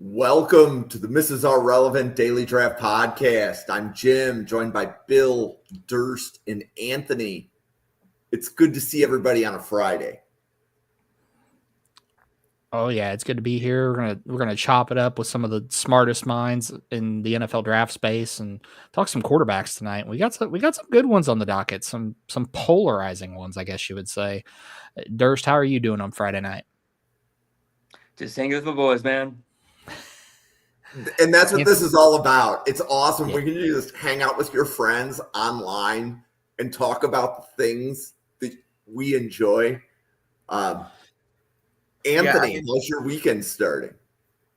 Welcome to the Mrs. R Relevant Daily Draft Podcast. I'm Jim, joined by Bill, Durst, and Anthony. It's good to see everybody on a Friday. Oh yeah, it's good to be here. We're gonna chop it up with some of the smartest minds in the NFL draft space and talk some quarterbacks tonight. We got some good ones on the docket, some polarizing ones, I guess you would say. Durst, how are you doing on Friday night? Just hanging with my boys, man. And that's what this is all about. It's awesome. Yeah. We can just hang out with your friends online and talk about the things that we enjoy. Anthony, how's your weekend starting?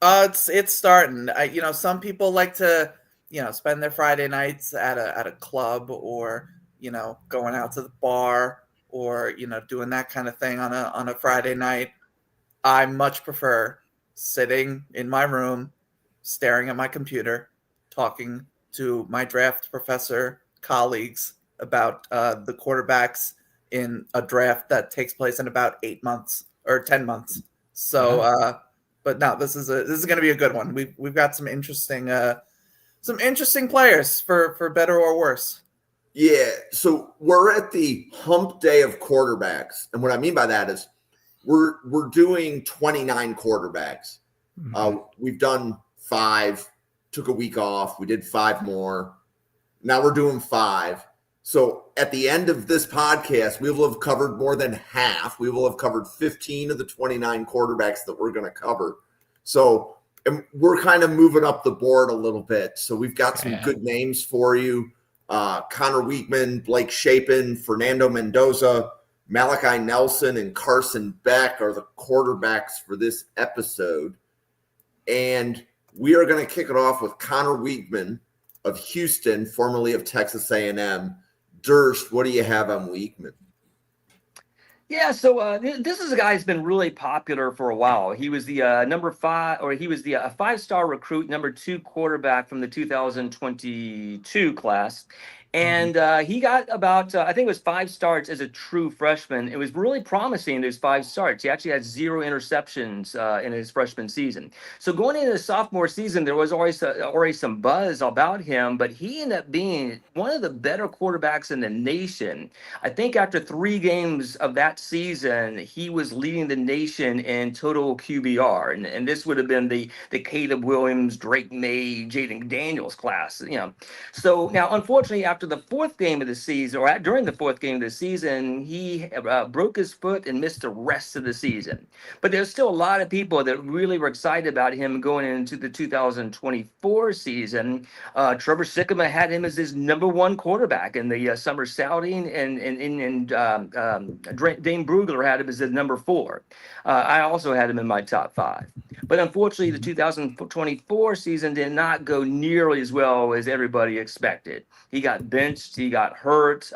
It's starting. Some people like to, spend their Friday nights at a club or, going out to the bar or, doing that kind of thing on a Friday night. I much prefer sitting in my room, staring at my computer, talking to my draft professor colleagues about the quarterbacks in a draft that takes place in about 8 months or 10 months. So, but no, this is going to be a good one. We've got some interesting players for better or worse. Yeah, so we're at the hump day of quarterbacks, and what I mean by that is we're doing 29 quarterbacks. We've done 5, took a week off. We did 5 more. Now we're doing 5. So at the end of this podcast, we will have covered more than half. We will have covered 15 of the 29 quarterbacks that we're going to cover. So and we're kind of moving up the board a little bit. So we've got some good names for you. Connor Weigman, Blake Shapen, Fernando Mendoza, Malachi Nelson, and Carson Beck are the quarterbacks for this episode. And we are going to kick it off with Connor Weigman of Houston, formerly of Texas A&M. Durst, what do you have on Weigman? Yeah, so this is a guy who's been really popular for a while. He was the number 5, or he was the 5-star recruit, number 2 quarterback from the 2022 class. And he got about, I think it was 5 starts as a true freshman. It was really promising, those 5 starts. He actually had 0 interceptions in his freshman season. So going into the sophomore season, there was already some buzz about him, but he ended up being one of the better quarterbacks in the nation. I think after 3 games of that season, he was leading the nation in total QBR. And this would have been the Caleb Williams, Drake May, Jaden Daniels class. So now, unfortunately, after the 4th game of the season, or during the 4th game of the season, he broke his foot and missed the rest of the season. But there's still a lot of people that really were excited about him going into the 2024 season. Trevor Sikkema had him as his number 1 quarterback in the summer scouting, and Dane Brugler had him as his number 4. I also had him in my top 5. But unfortunately, the 2024 season did not go nearly as well as everybody expected. He got benched, he got hurt, he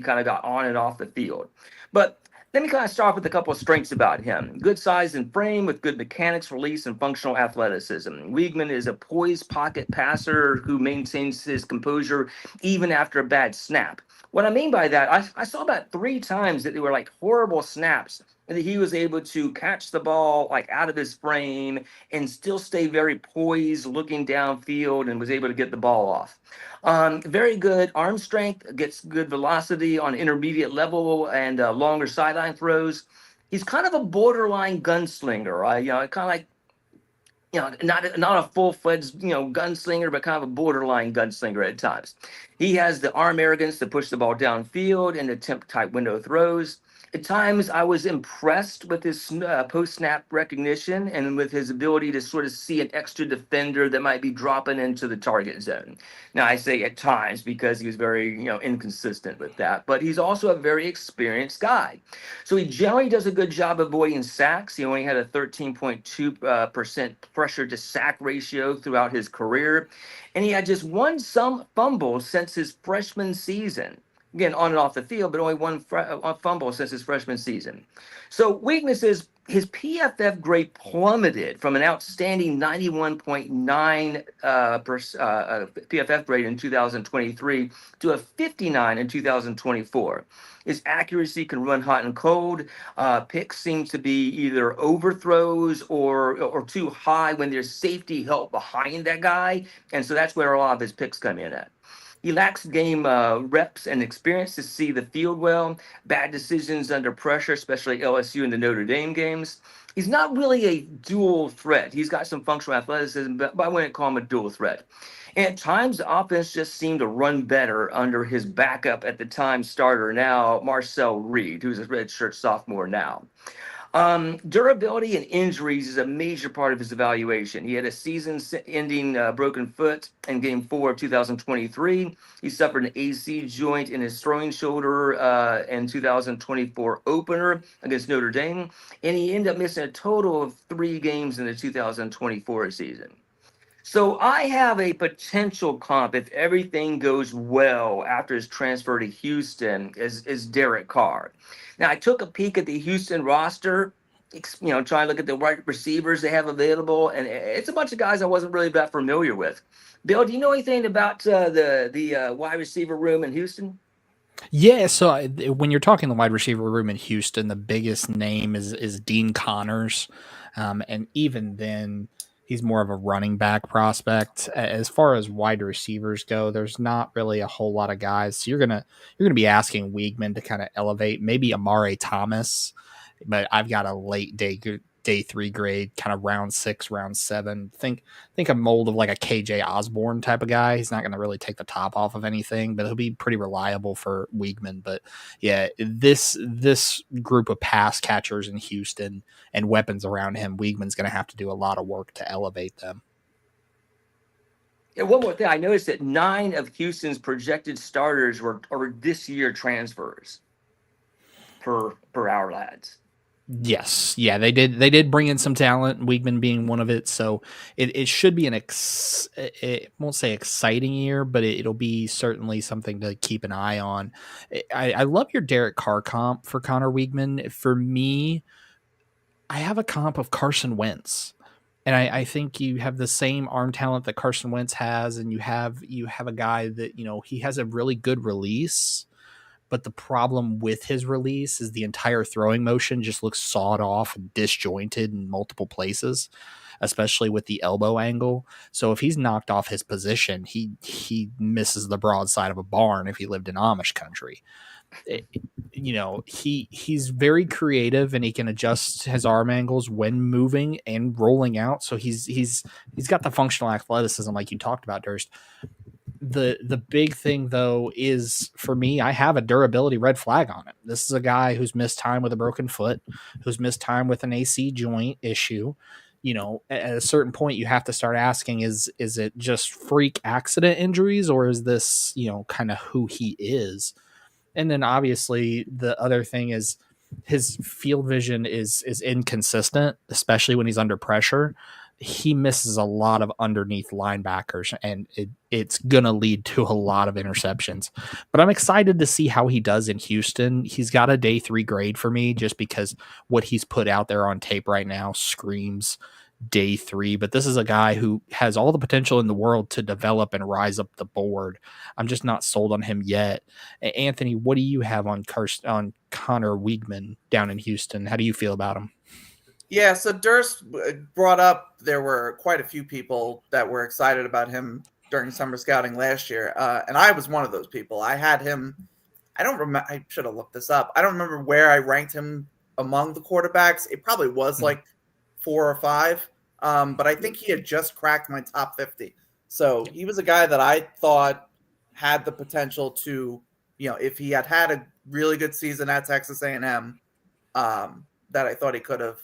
kind of got on and off the field. But let me kind of start off with a couple of strengths about him. Good size and frame with good mechanics, release, and functional athleticism. Weigman is a poised pocket passer who maintains his composure even after a bad snap. What I mean by that, I saw about 3 times that they were like horrible snaps, and that he was able to catch the ball like out of his frame and still stay very poised, looking downfield, and was able to get the ball off. Very good arm strength, gets good velocity on intermediate level and longer sideline throws. He's kind of a borderline gunslinger, right? Kind of like, not a full-fledged, gunslinger, but kind of a borderline gunslinger at times. He has the arm arrogance to push the ball downfield and attempt tight window throws. At times, I was impressed with his post-snap recognition and with his ability to sort of see an extra defender that might be dropping into the target zone. Now, I say at times because he was very, inconsistent with that, but he's also a very experienced guy. So he generally does a good job avoiding sacks. He only had a 13.2% pressure to sack ratio throughout his career, and he had just 1 fumble since his freshman season. Again, on and off the field, but only 1 fumble since his freshman season. So weaknesses, his PFF grade plummeted from an outstanding 91.9 PFF grade in 2023 to a 59 in 2024. His accuracy can run hot and cold. Picks seem to be either overthrows or too high when there's safety help behind that guy, and so that's where a lot of his picks come in at. He lacks game reps and experience to see the field well, bad decisions under pressure, especially LSU and the Notre Dame games. He's not really a dual threat. He's got some functional athleticism, but I wouldn't call him a dual threat. And at times, the offense just seemed to run better under his backup at the time starter now, Marcel Reed, who's a redshirt sophomore now. Durability and injuries is a major part of his evaluation. He had a season-ending broken foot in Game 4 of 2023. He suffered an AC joint in his throwing shoulder in 2024 opener against Notre Dame, and he ended up missing a total of 3 games in the 2024 season. So I have a potential comp if everything goes well after his transfer to Houston is Derek Carr. Now I took a peek at the Houston roster, trying to look at the wide receivers they have available, and it's a bunch of guys I wasn't really that familiar with. Bill, do you know anything about the wide receiver room in Houston? Yeah, so when you're talking the wide receiver room in Houston, the biggest name is Dean Connors, and even then, he's more of a running back prospect. As far as wide receivers go, there's not really a whole lot of guys. So you're gonna be asking Weigman to kind of elevate maybe Amare Thomas, but I've got a late day 3 grade, kind of round 6, round 7. Think a mold of like a KJ Osborne type of guy. He's not going to really take the top off of anything, but he'll be pretty reliable for Weigman. But yeah, this group of pass catchers in Houston and weapons around him, Weigman's going to have to do a lot of work to elevate them. And one more thing, I noticed that 9 of Houston's projected starters are this year transfers per our lads. Yes, yeah, they did bring in some talent, Weigman being one of it. So it should be it won't say exciting year, but it'll be certainly something to keep an eye on. I love your Derek Carr comp for Connor Weigman. For me, I have a comp of Carson Wentz. And I think you have the same arm talent that Carson Wentz has, and you have a guy that, he has a really good release. But the problem with his release is the entire throwing motion just looks sawed off and disjointed in multiple places, especially with the elbow angle. So if he's knocked off his position, he misses the broadside of a barn if he lived in Amish country. He's very creative and he can adjust his arm angles when moving and rolling out. So he's got the functional athleticism like you talked about, Durst. The big thing though is, for me, I have a durability red flag on it. This is a guy who's missed time with a broken foot, who's missed time with an AC joint issue. At a certain point you have to start asking, is it just freak accident injuries, or is this, kind of who he is? And then obviously the other thing is his field vision is inconsistent, especially when he's under pressure. He misses a lot of underneath linebackers, and it's going to lead to a lot of interceptions. But I'm excited to see how he does in Houston. He's got a day 3 grade for me just because what he's put out there on tape right now screams day 3. But this is a guy who has all the potential in the world to develop and rise up the board. I'm just not sold on him yet. Anthony, what do you have on Connor Weigman down in Houston? How do you feel about him? Yeah, so Durst brought up there were quite a few people that were excited about him during summer scouting last year, and I was one of those people. I had him. I don't remember. I should have looked this up. I don't remember where I ranked him among the quarterbacks. It probably was like 4 or 5, but I think he had just cracked my top 50. So he was a guy that I thought had the potential to, if he had a really good season at Texas A&M, that I thought he could have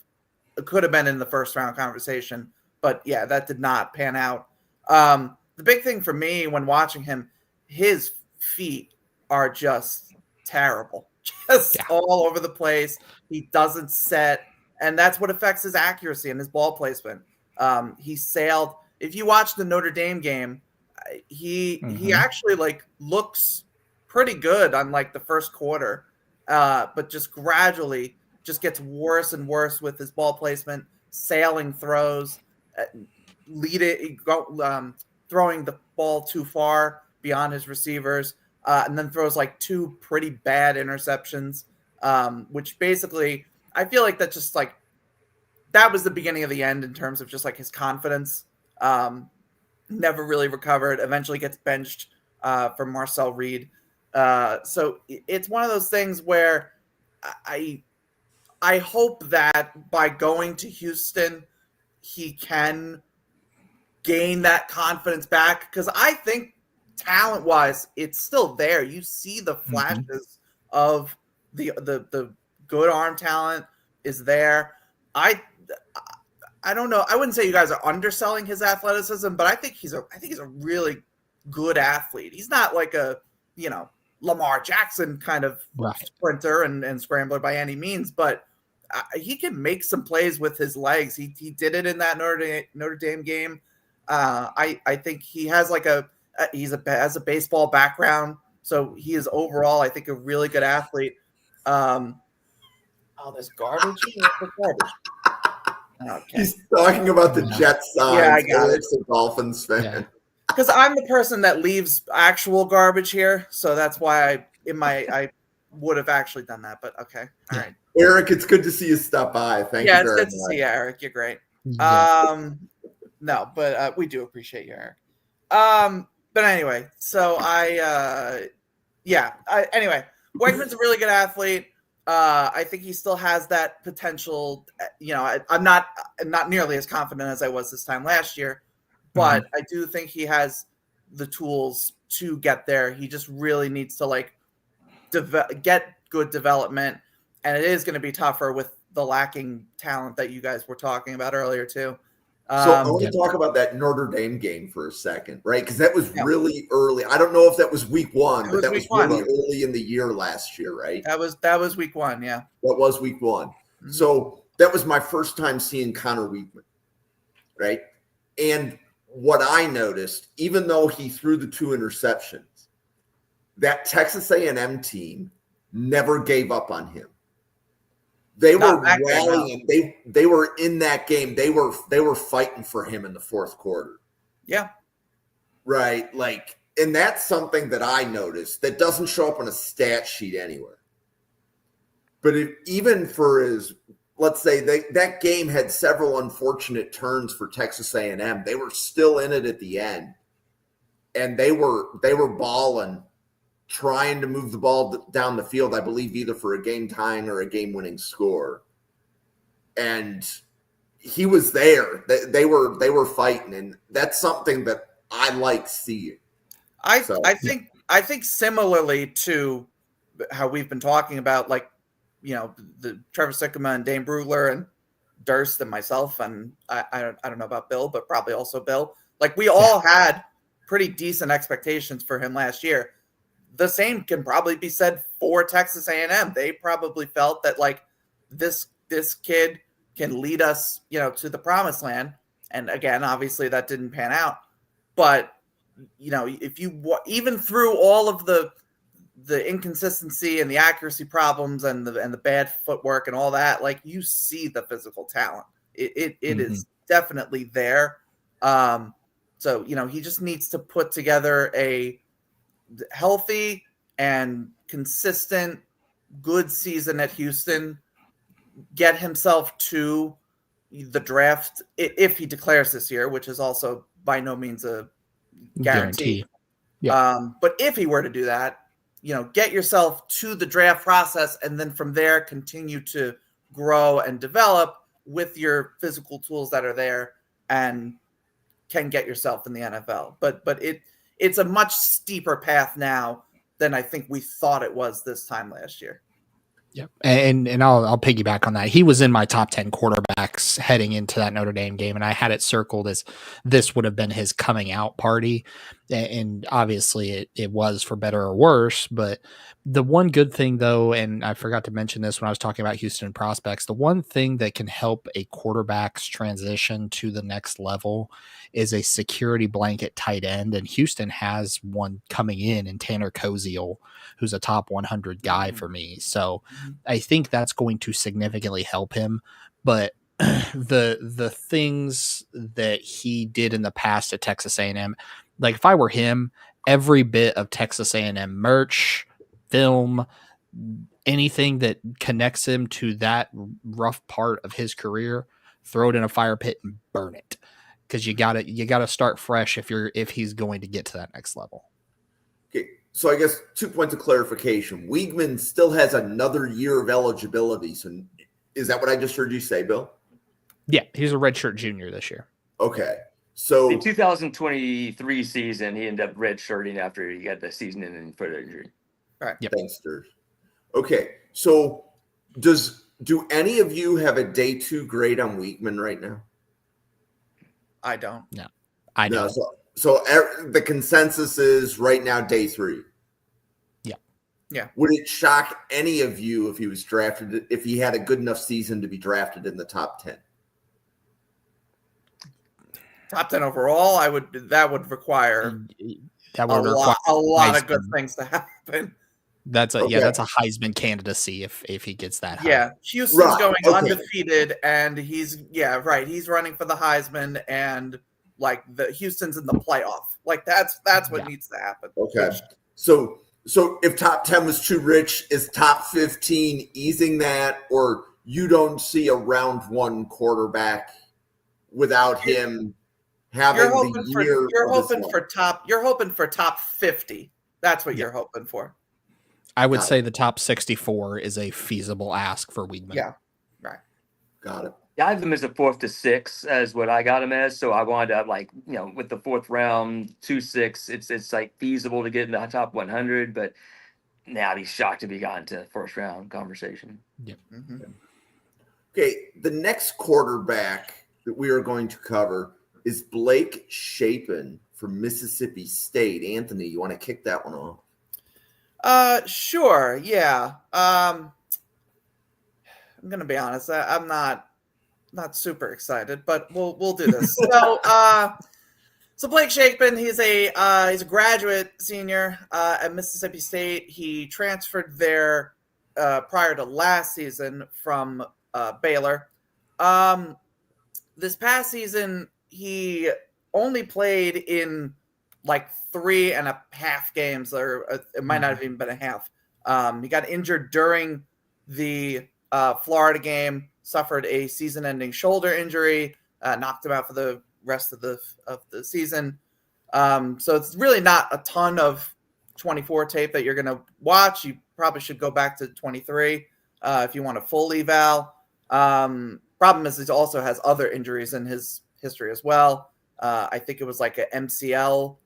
been in the first round conversation. But yeah, that did not pan out. The big thing for me when watching him, his feet are just terrible, all over the place. He doesn't set, and that's what affects his accuracy and his ball placement. He sailed. If you watch the Notre Dame game, he actually looks pretty good on the first quarter, but just gradually just gets worse and worse with his ball placement, sailing throws, throwing the ball too far beyond his receivers, and then throws like 2 pretty bad interceptions, which basically I feel like that just like that was the beginning of the end in terms of just like his confidence. Never really recovered. Eventually gets benched for Marcel Reed. So it's one of those things where I hope that by going to Houston, he can gain that confidence back, because I think talent-wise, it's still there. You see the flashes of the good arm talent is there. I don't know. I wouldn't say you guys are underselling his athleticism, but I think he's a really good athlete. He's not like a, Lamar Jackson kind of sprinter and scrambler by any means, but he can make some plays with his legs. He did it in that Notre Dame game. I think he has has a baseball background, so he is overall, I think, a really good athlete. This garbage. Okay. He's talking about the Jets signs. Yeah, I got it. A Dolphins fan. Because I'm the person that leaves actual garbage here, so that's why I would have actually done that. But okay, all right. Eric, it's good to see you stop by. Thank you very much. Yeah, it's good to see you, Eric. You're great. Yeah. No, but we do appreciate you, Eric. But anyway, so anyway, Weigman's a really good athlete. I think he still has that potential. I'm not nearly as confident as I was this time last year, but I do think he has the tools to get there. He just really needs to get good development, and it is going to be tougher with the lacking talent that you guys were talking about earlier too. So I want to talk about that Notre Dame game for a second, right? Because that was really early. I don't know if that was week 1, but that was really early in the year last year, right? That was week 1, yeah. That was week 1. Mm-hmm. So that was my first time seeing Connor Weigman, right? And what I noticed, even though he threw the 2 interceptions, that Texas A&M team never gave up on him. They were rallying. They were in that game. They were fighting for him in the fourth quarter. Yeah. Right. And that's something that I noticed that doesn't show up on a stat sheet anywhere. But even for let's say that game had several unfortunate turns for Texas A&M. They were still in it at the end, and they were balling, trying to move the ball down the field, I believe, either for a game-tying or a game-winning score. And he was there. They were fighting, and that's something that I like seeing. I think similarly to how we've been talking about, the Trevor Sikkema and Dane Brugler and Durst and myself, and I don't know about Bill, but probably also Bill. We all had pretty decent expectations for him last year. The same can probably be said for Texas A&M. They probably felt that this kid can lead us, to the promised land. And again, obviously that didn't pan out. But if you even through all of the inconsistency and the accuracy problems and the bad footwork and all that, you see the physical talent. It is definitely there. So he just needs to put together a healthy and consistent good season at Houston, get himself to the draft if he declares this year, which is also by no means a guarantee. Yeah. But if he were to do that, get yourself to the draft process, and then from there continue to grow and develop with your physical tools that are there, and can get yourself in the NFL. But it's a much steeper path now than I think we thought it was this time last year. Yep. And I'll piggyback on that. He was in my top 10 quarterbacks heading into that Notre Dame game, and I had it circled as this would have been his coming out party. And obviously it was for better or worse. But the one good thing, though, and I forgot to mention this when I was talking about Houston prospects, the one thing that can help a quarterback's transition to the next level is a security blanket tight end. And Houston has one coming in Tanner Koziel, who's a top 100 guy for me. So I think that's going to significantly help him. But the things that he did in the past at Texas A&M, like if I were him, every bit of Texas A&M merch, film, anything that connects him to that rough part of his career, throw it in a fire pit and burn it, because you gotta start fresh if he's going to get to that next level. Okay, so I guess 2 points of clarification. Weigman still has another year of eligibility. So is that what I just heard you say, Bill? Yeah, he's a redshirt junior this year. Okay. So The 2023 season, he ended up redshirting after he got the season-ending foot injury. Right. Yep. thanks, Sturge. Okay. So do any of you have a day 2 grade on Weigman right now? I don't. I don't. So the consensus is right now day 3. Yeah. Would it shock any of you if he was drafted, if he had a good enough season to be drafted in the top 10? Top 10 overall, that would require That would require a lot of good Heisman. things to happen. That's a Okay. that's a Heisman candidacy if he gets that high. Yeah, Houston's Right, going okay. undefeated, and he's running for the Heisman, and like the Houston's in the playoff. Like that's what needs to happen. Okay. So if top 10 was too rich, is top 15 easing that, or you don't see a round 1 quarterback without him having You're hoping the year? You're hoping for top 50. That's what you're hoping for. I would say the top 64 is a feasible ask for Weigman. Yeah, right. Got it. Yeah, I have him as a 4th to 6th as what I got him as. So I wound up with the 4th round, 2-6. It's like feasible to get in the top 100, but now I'd be shocked if he got into first round conversation. Yep. Mm-hmm. Okay. The next quarterback that we are going to cover is Blake Shapen from Mississippi State. Anthony, you want to kick that one off? Sure. Yeah. I'm gonna be honest. I'm not super excited, but we'll do this. So Blake Shapen, he's a graduate senior at Mississippi State. He transferred there prior to last season from Baylor. This past season, he only played in like 3.5 games, or it might not have even been a half. He got injured during the Florida game, suffered a season-ending shoulder injury, knocked him out for the rest of the season. So it's really not a ton of 24 tape that you're going to watch. You probably should go back to 23 if you want a full eval. Problem is he also has other injuries in his history as well. I think it was like an MCL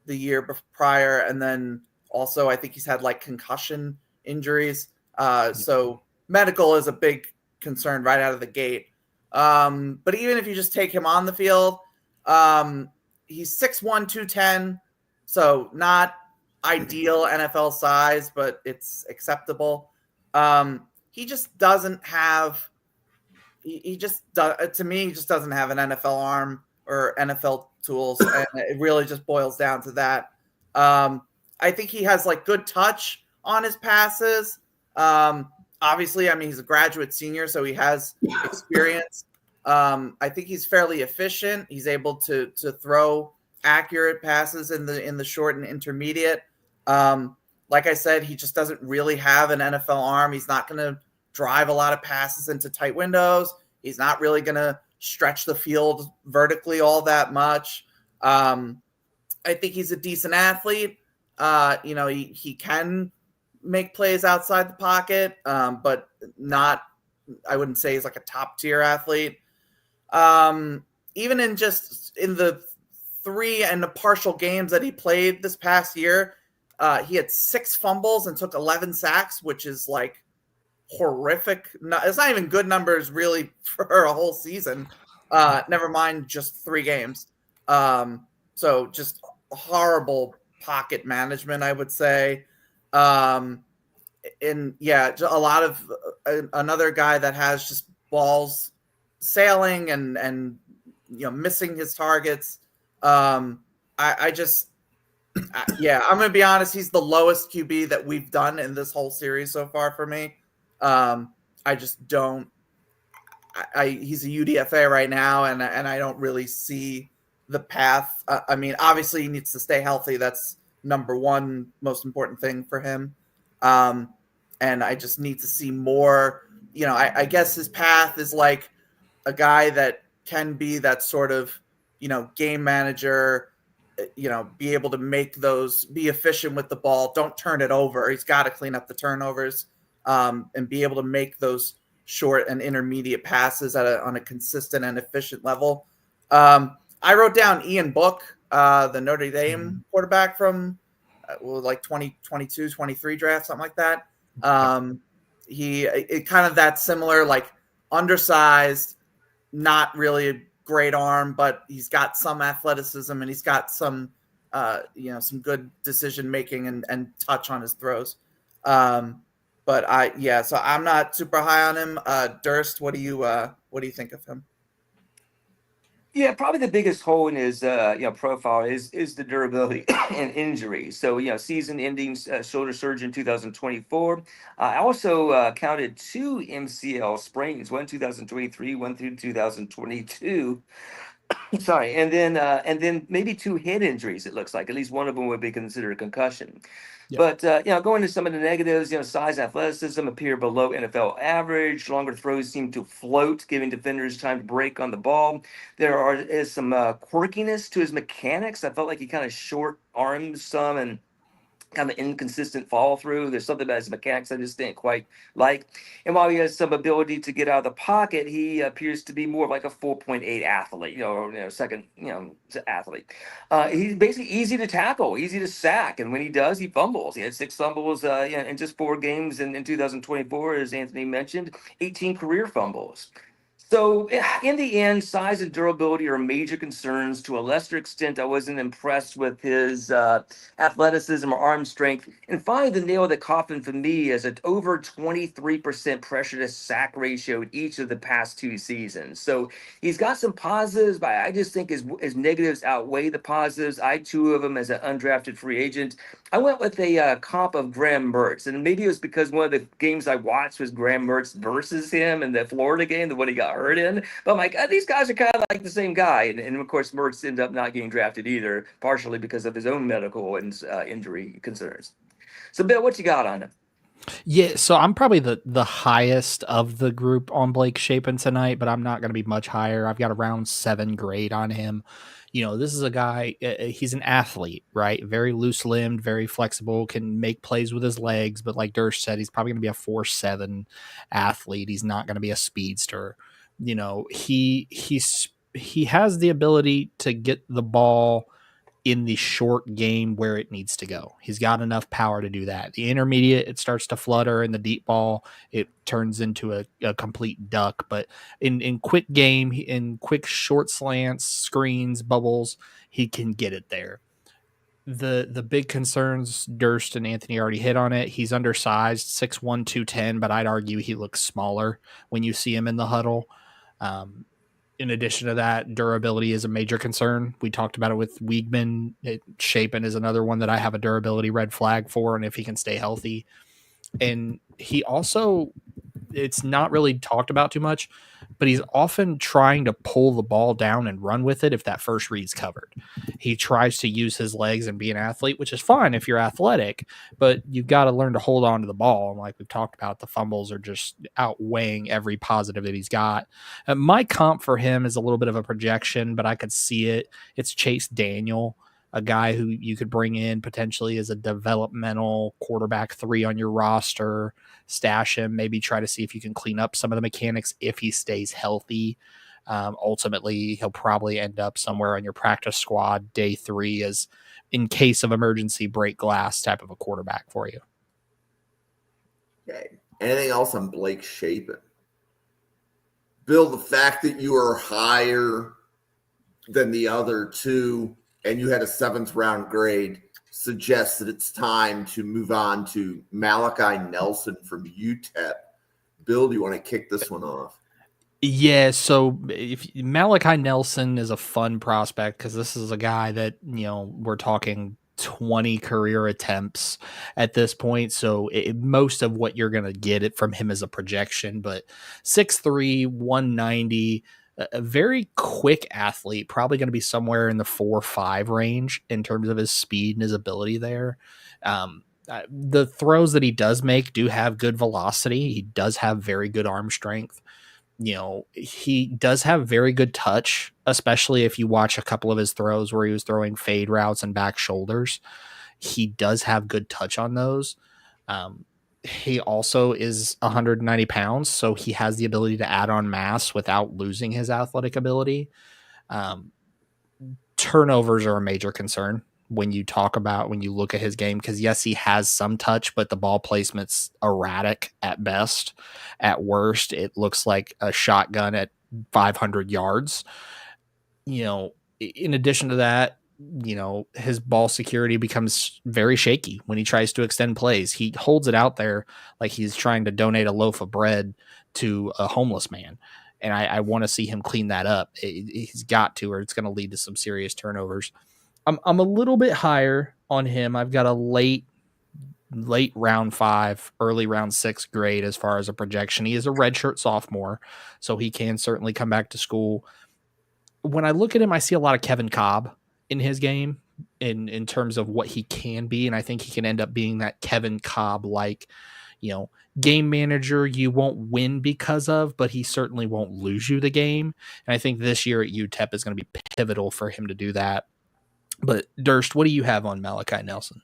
the year prior, and then also I think he's had like concussion injuries. So medical is a big concern right out of the gate. But even if you just take him on the field, he's 6'1", 210, so not ideal NFL size, but it's acceptable. He just doesn't have. He just to me, he just doesn't have an NFL arm or NFL tools, and it really just boils down to that. I think he has like good touch on his passes. Obviously, I mean, he's a graduate senior, so he has experience. I think he's fairly efficient. He's able to throw accurate passes in the short and intermediate. Like I said, he just doesn't really have an NFL arm. He's not going to drive a lot of passes into tight windows. He's not really going to stretch the field vertically all that much. I think he's a decent athlete. He can make plays outside the pocket, but not, I wouldn't say he's like a top tier athlete. Even in the 3 and the partial games that he played this past year, he had 6 fumbles and took 11 sacks, which is like horrific. It's not even good numbers really for a whole season. Never mind just 3 games. So just horrible pocket management, I would say. And yeah, a lot of another guy that has just balls sailing and missing his targets. I just yeah, I'm gonna be honest. He's the lowest QB that we've done in this whole series so far for me. I just don't. He's a UDFA right now, and I don't really see the path. I mean, obviously he needs to stay healthy. That's number one most important thing for him. And I just need to see more. I guess his path is like a guy that can be that sort of game manager. Be able to make those, be efficient with the ball. Don't turn it over. He's got to clean up the turnovers, and be able to make those short and intermediate passes on a consistent and efficient level. I wrote down Ian Book, the Notre Dame quarterback from like 2022, 23 draft, something like that. It kind of that similar, like undersized, not really a great arm, but he's got some athleticism and he's got some, some good decision making and touch on his throws. So I'm not super high on him. Durst, what do you think of him? Yeah, probably the biggest hole in his profile is the durability and injury. So season-ending shoulder surgery in 2024. I also counted 2 MCL sprains, one 2023, one through 2022. Sorry, and then maybe 2 head injuries. It looks like at least one of them would be considered a concussion. Yep. But going to some of the negatives, size and athleticism appear below NFL average. Longer throws seem to float, giving defenders time to break on the ball. There is some quirkiness to his mechanics. I felt like he kind of short armed some and kind of inconsistent follow through. There's something about his mechanics I just didn't quite like. And while he has some ability to get out of the pocket, he appears to be more of like a 4.8 athlete, second, athlete. He's basically easy to tackle, easy to sack. And when he does, he fumbles. He had 6 fumbles in just 4 games in 2024, as Anthony mentioned, 18 career fumbles. So in the end, size and durability are major concerns. To a lesser extent, I wasn't impressed with his athleticism or arm strength. And finally, the nail of the coffin for me is an over 23% pressure to sack ratio in each of the past 2 seasons. So he's got some positives, but I just think his negatives outweigh the positives. I 2 of them as an undrafted free agent. I went with a comp of Graham Mertz, and maybe it was because one of the games I watched was Graham Mertz versus him in the Florida game, the one he got hurt in. But I'm like, these guys are kind of like the same guy. And of course, Mertz ended up not getting drafted either, partially because of his own medical and injury concerns. So, Bill, what you got on him? Yeah, so I'm probably the highest of the group on Blake Shapen tonight, but I'm not going to be much higher. I've got around 7 grade on him. This is a guy, he's an athlete, right? Very loose limbed, very flexible, can make plays with his legs. But like Durst said, he's probably going to be a 4.7 athlete. He's not going to be a speedster. He has the ability to get the ball in the short game where it needs to go. He's got enough power to do that. The intermediate, it starts to flutter, and the deep ball, it turns into a complete duck. But in quick game, in quick short slants, screens, bubbles, he can get it there. The big concerns, Durst and Anthony already hit on it. He's undersized, 6'1", 210, but I'd argue he looks smaller when you see him in the huddle. In addition to that, durability is a major concern. We talked about it with Weigman. Shapen is another one that I have a durability red flag for, and if he can stay healthy. And he also, it's not really talked about too much, but he's often trying to pull the ball down and run with it if that first read's covered. He tries to use his legs and be an athlete, which is fine if you're athletic, but you've got to learn to hold on to the ball. And like we've talked about, the fumbles are just outweighing every positive that he's got. My comp for him is a little bit of a projection, but I could see it. It's Chase Daniel, a guy who you could bring in potentially as a developmental quarterback 3 on your roster, stash him, maybe try to see if you can clean up some of the mechanics if he stays healthy. Ultimately, he'll probably end up somewhere on your practice squad day 3 as in case of emergency break glass type of a quarterback for you. Okay. Anything else on Blake Shapen? Bill, the fact that you are higher than the other 2, and you had a 7th round grade, suggests that it's time to move on to Malachi Nelson from UTEP. Bill, do you want to kick this one off? Yeah, so if Malachi Nelson is a fun prospect because this is a guy that, we're talking 20 career attempts at this point. So most of what you're going to get it from him is a projection, but 6'3", 190, a very quick athlete, probably going to be somewhere in the 4.5 range in terms of his speed and his ability there. The throws that he does make do have good velocity. He does have very good arm strength. He does have very good touch, especially if you watch a couple of his throws where he was throwing fade routes and back shoulders. He does have good touch on those. He also is 190 pounds, so he has the ability to add on mass without losing his athletic ability. Turnovers are a major concern when you look at his game, because yes, he has some touch, but the ball placement's erratic at best. At worst, it looks like a shotgun at 500 yards. In addition to that, his ball security becomes very shaky when he tries to extend plays. He holds it out there like he's trying to donate a loaf of bread to a homeless man. And I want to see him clean that up. He's got to, or it's going to lead to some serious turnovers. I'm a little bit higher on him. I've got a late round 5, early round 6 grade as far as a projection. He is a redshirt sophomore, so he can certainly come back to school. When I look at him, I see a lot of Kevin Cobb in his game in terms of what he can be, and I think he can end up being that Kevin Cobb-like, game manager you won't win because of, but he certainly won't lose you the game. And I think this year at UTEP is going to be pivotal for him to do that. But Durst, what do you have on Malachi Nelson?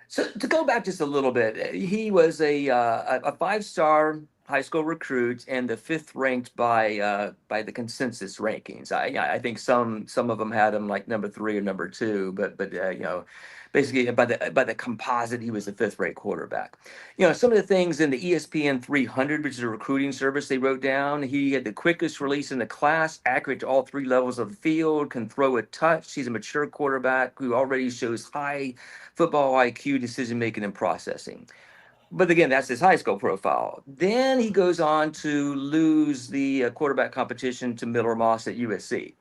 So to go back just a little bit, he was a 5-star high school recruit and the 5th ranked by the consensus rankings. I think some of them had him like number 3 or number 2, but basically by the composite, he was the 5th ranked quarterback. Some of the things in the ESPN 300, which is a recruiting service, they wrote down: he had the quickest release in the class, accurate to all 3 levels of the field, can throw a touch. He's a mature quarterback who already shows high football IQ, decision making, and processing. But again, that's his high school profile. Then he goes on to lose the quarterback competition to Miller Moss at USC.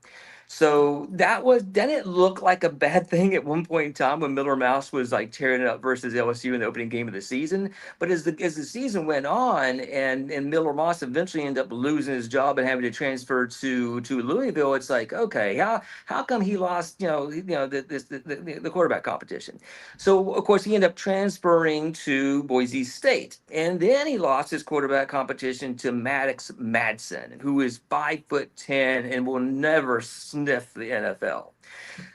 So then it looked like a bad thing at one point in time when Miller Mouse was like tearing it up versus LSU in the opening game of the season. But as the season went on and Miller Moss eventually ended up losing his job and having to transfer to Louisville, it's like, okay, how come he lost the quarterback competition? So of course he ended up transferring to Boise State, and then he lost his quarterback competition to Maddox Madsen, who is 5'10" and will never sniff the NFL.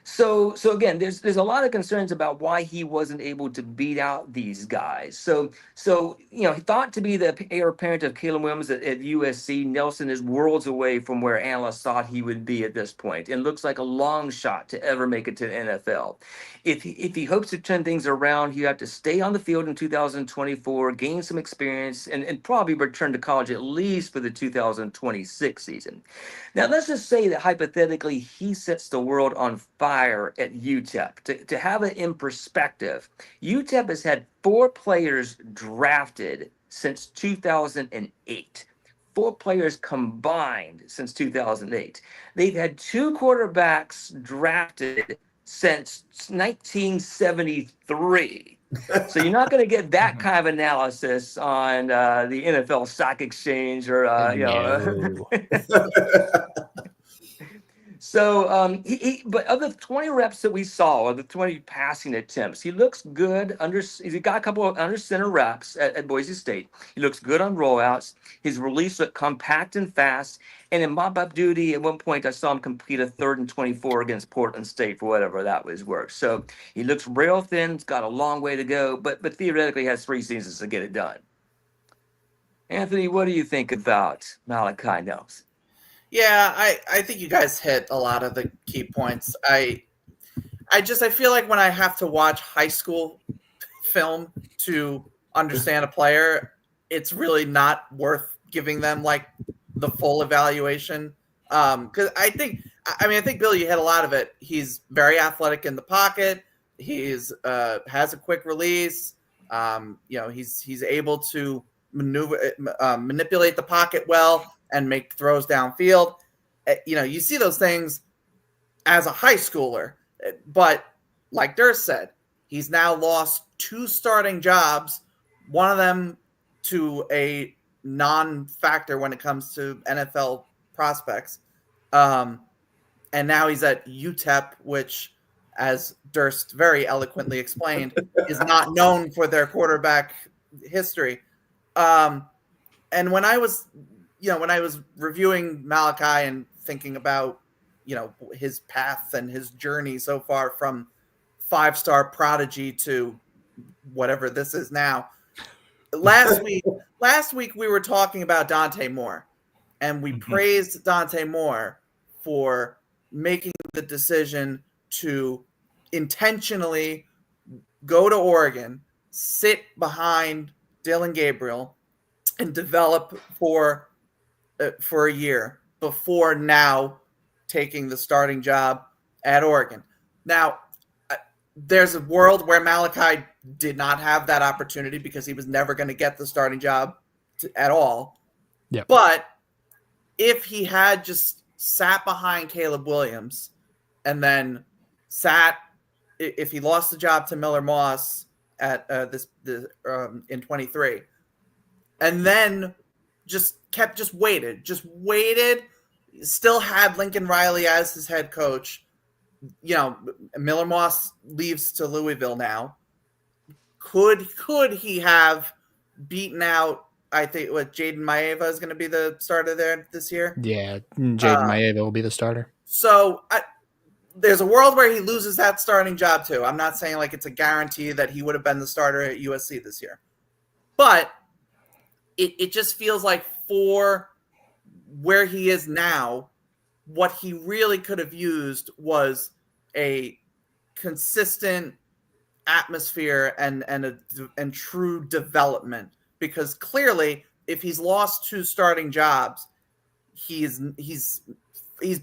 So again, there's a lot of concerns about why he wasn't able to beat out these guys. So he thought to be the heir apparent of Caleb Williams at USC. Nelson is worlds away from where analysts thought he would be at this point, and looks like a long shot to ever make it to the NFL. If he hopes to turn things around, you have to stay on the field in 2024, gain some experience, and probably return to college at least for the 2026 season. Now, let's just say that hypothetically he sets the world on fire at UTEP. To have it in perspective, UTEP has had 4 players drafted since 2008. 4 players combined since 2008. They've had 2 quarterbacks drafted since 1973. So you're not going to get that kind of analysis on the NFL Stock Exchange or No. So but of the 20 reps that we saw, or the 20 passing attempts, he looks good he got a couple of under center reps at Boise State. He looks good on rollouts. His release looked compact and fast. And in mop-up duty, at one point, I saw him complete a 3rd and 24 against Portland State for whatever that was worth. So he looks real thin. He's got a long way to go, but theoretically has 3 seasons to get it done. Anthony, what do you think about Malachi Nelson? Yeah, I think you guys hit a lot of the key points. I feel like when I have to watch high school film to understand a player, it's really not worth giving them like the full evaluation Because I think Bill, you hit a lot of it. He's very athletic in the pocket. He's has a quick release. He's able to manipulate the pocket well and make throws downfield. You see those things as a high schooler, but like Durst said, he's now lost 2 starting jobs, one of them to a non-factor when it comes to NFL prospects. And now he's at UTEP, which, as Durst very eloquently explained, is not known for their quarterback history. And when I was reviewing Malachi and thinking about, his path and his journey so far from 5-star prodigy to whatever this is now. Last week we were talking about Dante Moore, and we praised Dante Moore for making the decision to intentionally go to Oregon, sit behind Dylan Gabriel, and develop for a year before now taking the starting job at Oregon. Now, there's a world where Malachi did not have that opportunity because he was never going to get the starting job at all. Yeah. But if he had just sat behind Caleb Williams and then if he lost the job to Miller Moss at in 23, and then just waited, still had Lincoln Riley as his head coach. Miller Moss leaves to Louisville now. Could he have beaten out, I think, Jaden Maeva is going to be the starter there this year? Yeah, Jaden Maeva will be the starter. So there's a world where he loses that starting job too. I'm not saying like it's a guarantee that he would have been the starter at USC this year. But it just feels like for where he is now, what he really could have used was a consistent atmosphere and true development. Because clearly, if he's lost 2 starting jobs, he's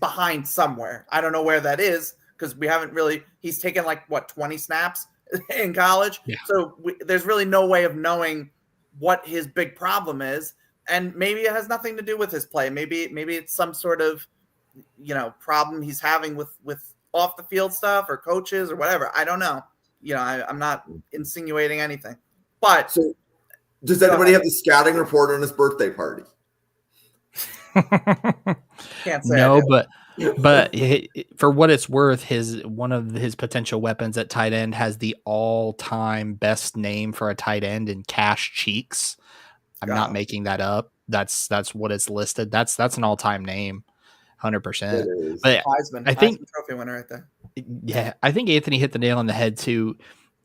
behind somewhere. I don't know where that is because we haven't really. He's taken 20 snaps in college, yeah. So there's really no way of knowing what his big problem is, and maybe it has nothing to do with his play. Maybe it's some sort of problem he's having with off the field stuff or coaches or whatever. I don't know. I'm not insinuating anything. But so, does anybody have the scouting report on his birthday party? Can't say no, but for what it's worth, one of his potential weapons at tight end has the all-time best name for a tight end in Cash Cheeks. I'm not making that up. That's what it's listed. That's an all-time name, 100%. But Heisman Trophy winner right there. Yeah, I think Anthony hit the nail on the head too.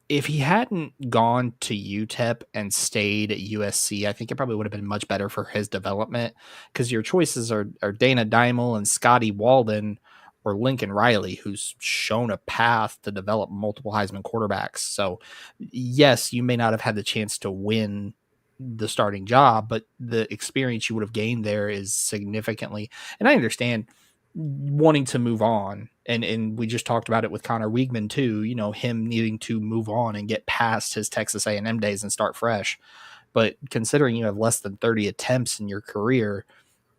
If he hadn't gone to UTEP and stayed at USC, I think it probably would have been much better for his development because your choices are Dana Dimel and Scotty Walden or Lincoln Riley, who's shown a path to develop multiple Heisman quarterbacks. So, yes, you may not have had the chance to win the starting job, but the experience you would have gained there is significantly. And I understand wanting to move on. And we just talked about it with Connor Weigman too, him needing to move on and get past his Texas A&M days and start fresh. But considering you have less than 30 attempts in your career,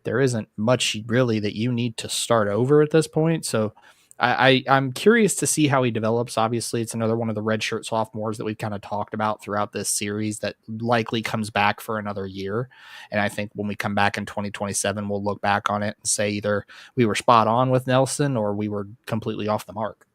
there isn't much really that you need to start over at this point. So I'm curious to see how he develops. Obviously, it's another one of the redshirt sophomores that we've kind of talked about throughout this series that likely comes back for another year. And I think when we come back in 2027, we'll look back on it and say either we were spot on with Nelson or we were completely off the mark.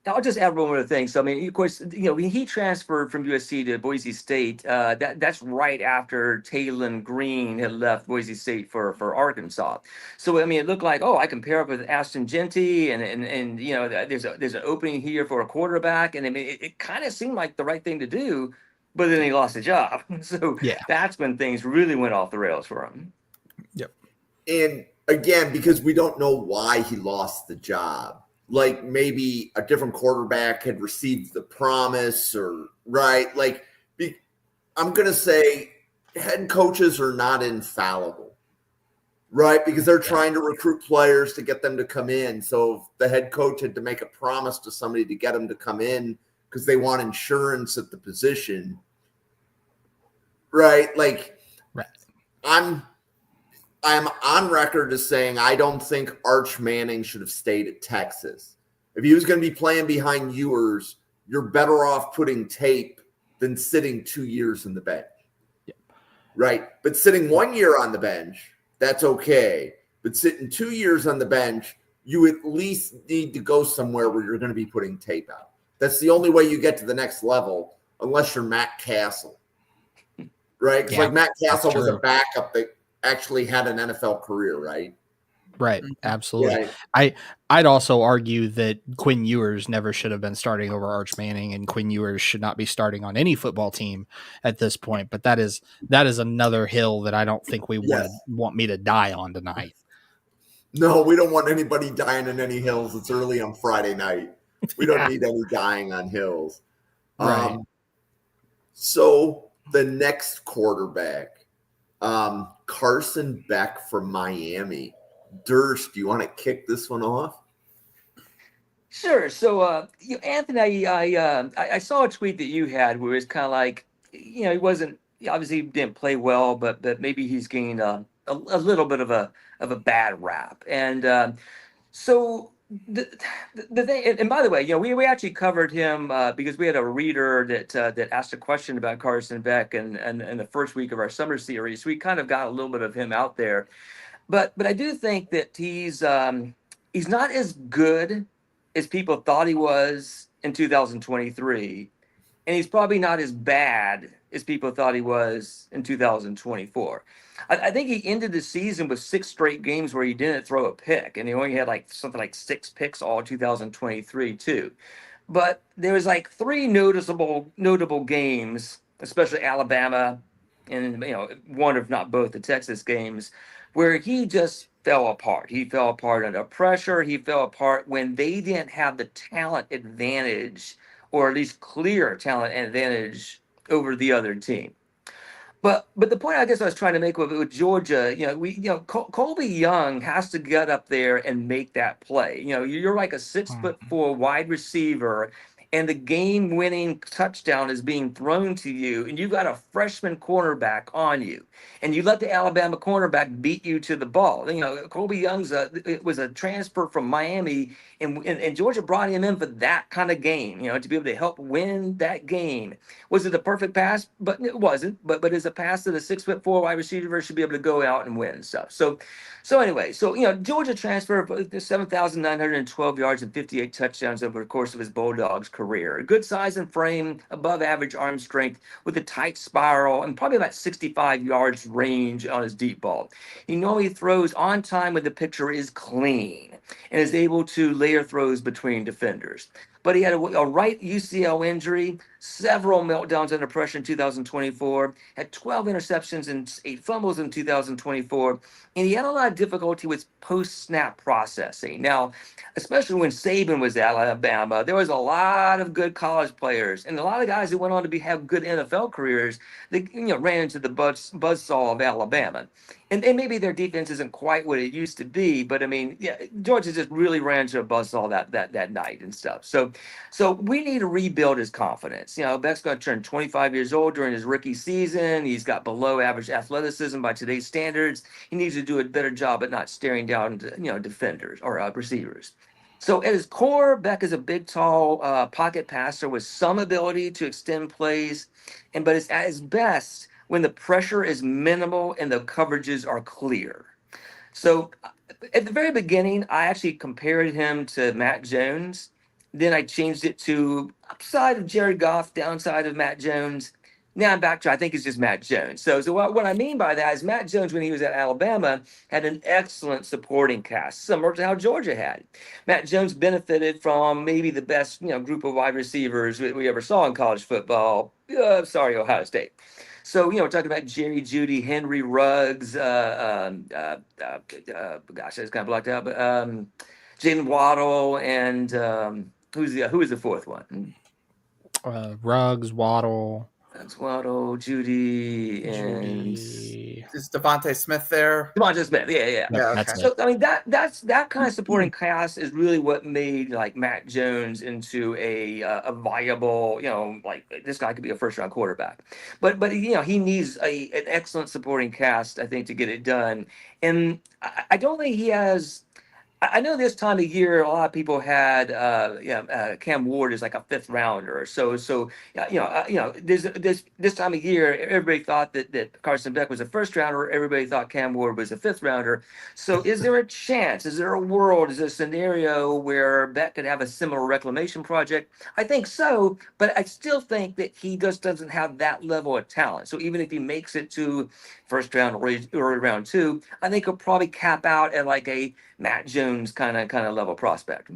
I'll just add one more thing. So, of course, when he transferred from USC to Boise State, that's right after Taylon Green had left Boise State for Arkansas. So, it looked like, I can pair up with Ashton Genty and there's an opening here for a quarterback. And it kind of seemed like the right thing to do, but then he lost the job. So yeah, that's when things really went off the rails for him. Yep. And again, because we don't know why he lost the job. Like maybe a different quarterback had received the promise or right. I'm going to say head coaches are not infallible. Right, because they're trying to recruit players to get them to come in. So if the head coach had to make a promise to somebody to get them to come in because they want insurance at the position. Right? Like Right. I'm on record as saying I don't think Arch Manning should have stayed at Texas. If he was going to be playing behind Ewers, you're better off putting tape than sitting 2 years in the bench. Yeah. Right? But sitting 1 year on the bench, that's okay. But sitting 2 years on the bench, you at least need to go somewhere where you're going to be putting tape out. That's the only way you get to the next level, unless you're Matt Castle. Right? Because like Matt Castle was a backup that actually had an NFL career, right? Right. Absolutely. Right. I'd also argue that Quinn Ewers never should have been starting over Arch Manning, and Quinn Ewers should not be starting on any football team at this point. But that is another hill that I don't think we want me to die on tonight. No, we don't want anybody dying on any hills. It's early on Friday night. We don't need any dying on hills. Right. So the next quarterback, Carson Beck from Miami. Durst, do you want to kick this one off? Sure. So, Anthony, I saw a tweet that you had where it's kind of like, he wasn't obviously didn't play well, but maybe he's gained a little bit of a bad rap. And so the thing, and by the way, we actually covered him because we had a reader that asked a question about Carson Beck and the first week of our summer series. We kind of got a little bit of him out there, but I do think that he's not as good as people thought he was in 2023, and he's probably not as bad as people thought he was in 2024. I think he ended the season with 6 straight games where he didn't throw a pick, and he only had something like 6 picks all 2023 too. But there was 3 notable games, especially Alabama, and one if not both the Texas games, where he just fell apart. He fell apart under pressure. He fell apart when they didn't have the talent advantage, or at least clear talent advantage over the other team. But the point I guess I was trying to make with Georgia, Colby Young has to get up there and make that play. You're like a 6'4" wide receiver, and the game-winning touchdown is being thrown to you, and you've got a freshman cornerback on you, and you let the Alabama cornerback beat you to the ball. Colby Young's was a transfer from Miami, and Georgia brought him in for that kind of game, to be able to help win that game. Was it a perfect pass? But it wasn't. But it's a pass that a 6'4" wide receiver should be able to go out and win and stuff. So anyway, Georgia transfer of 7,912 yards and 58 touchdowns over the course of his Bulldogs career. A good size and frame, above average arm strength with a tight spiral and probably about 65 yards range on his deep ball. He normally throws on time when the picture is clean and is able to layer throws between defenders. But he had a right UCL injury, several meltdowns under pressure in 2024, had 12 interceptions and 8 fumbles in 2024, and he had a lot of difficulty with post-snap processing. Now, especially when Shapen was at Alabama, there was a lot of good college players and a lot of guys who went on to have good NFL careers that ran into the buzzsaw of Alabama. And maybe their defense isn't quite what it used to be, but Georgia just really ran into a buzzsaw that night and stuff. So we need to rebuild his confidence. Beck's going to turn 25 years old during his rookie season. He's got below average athleticism by today's standards. He needs to do a better job at not staring down, defenders or receivers. So at his core, Beck is a big, tall pocket passer with some ability to extend plays, but it's at his best when the pressure is minimal and the coverages are clear. So at the very beginning, I actually compared him to Matt Jones. Then I changed it to upside of Jared Goff, downside of Matt Jones. Now I'm back to, I think it's just Matt Jones. So what I mean by that is Matt Jones, when he was at Alabama, had an excellent supporting cast, similar to how Georgia had. Matt Jones benefited from maybe the best, group of wide receivers we ever saw in college football. Ohio State. So, we're talking about Jerry Jeudy, Henry Ruggs, gosh, I just kind of blocked out, but Jalen Waddle, and who is the fourth one? Ruggs, Waddle. Eduardo, Judy, and Judy. Is Devontae Smith there? Devonta Smith. Yeah. Yep, Yeah, that's okay. it. So I mean that kind of supporting cast is really what made like Mac Jones into a viable, like this guy could be a first round quarterback. But he needs an excellent supporting cast, I think, to get it done. And I don't think he has. I know this time of year, a lot of people had, Cam Ward is like a fifth rounder. So this time of year, everybody thought that Carson Beck was a first rounder. Everybody thought Cam Ward was a fifth rounder. So is there a chance? Is there a world? Is there a scenario where Beck could have a similar reclamation project? I think so, but I still think that he just doesn't have that level of talent. So even if he makes it to first round or round two, I think he'll probably cap out at like a Matt Jones kind of level prospect.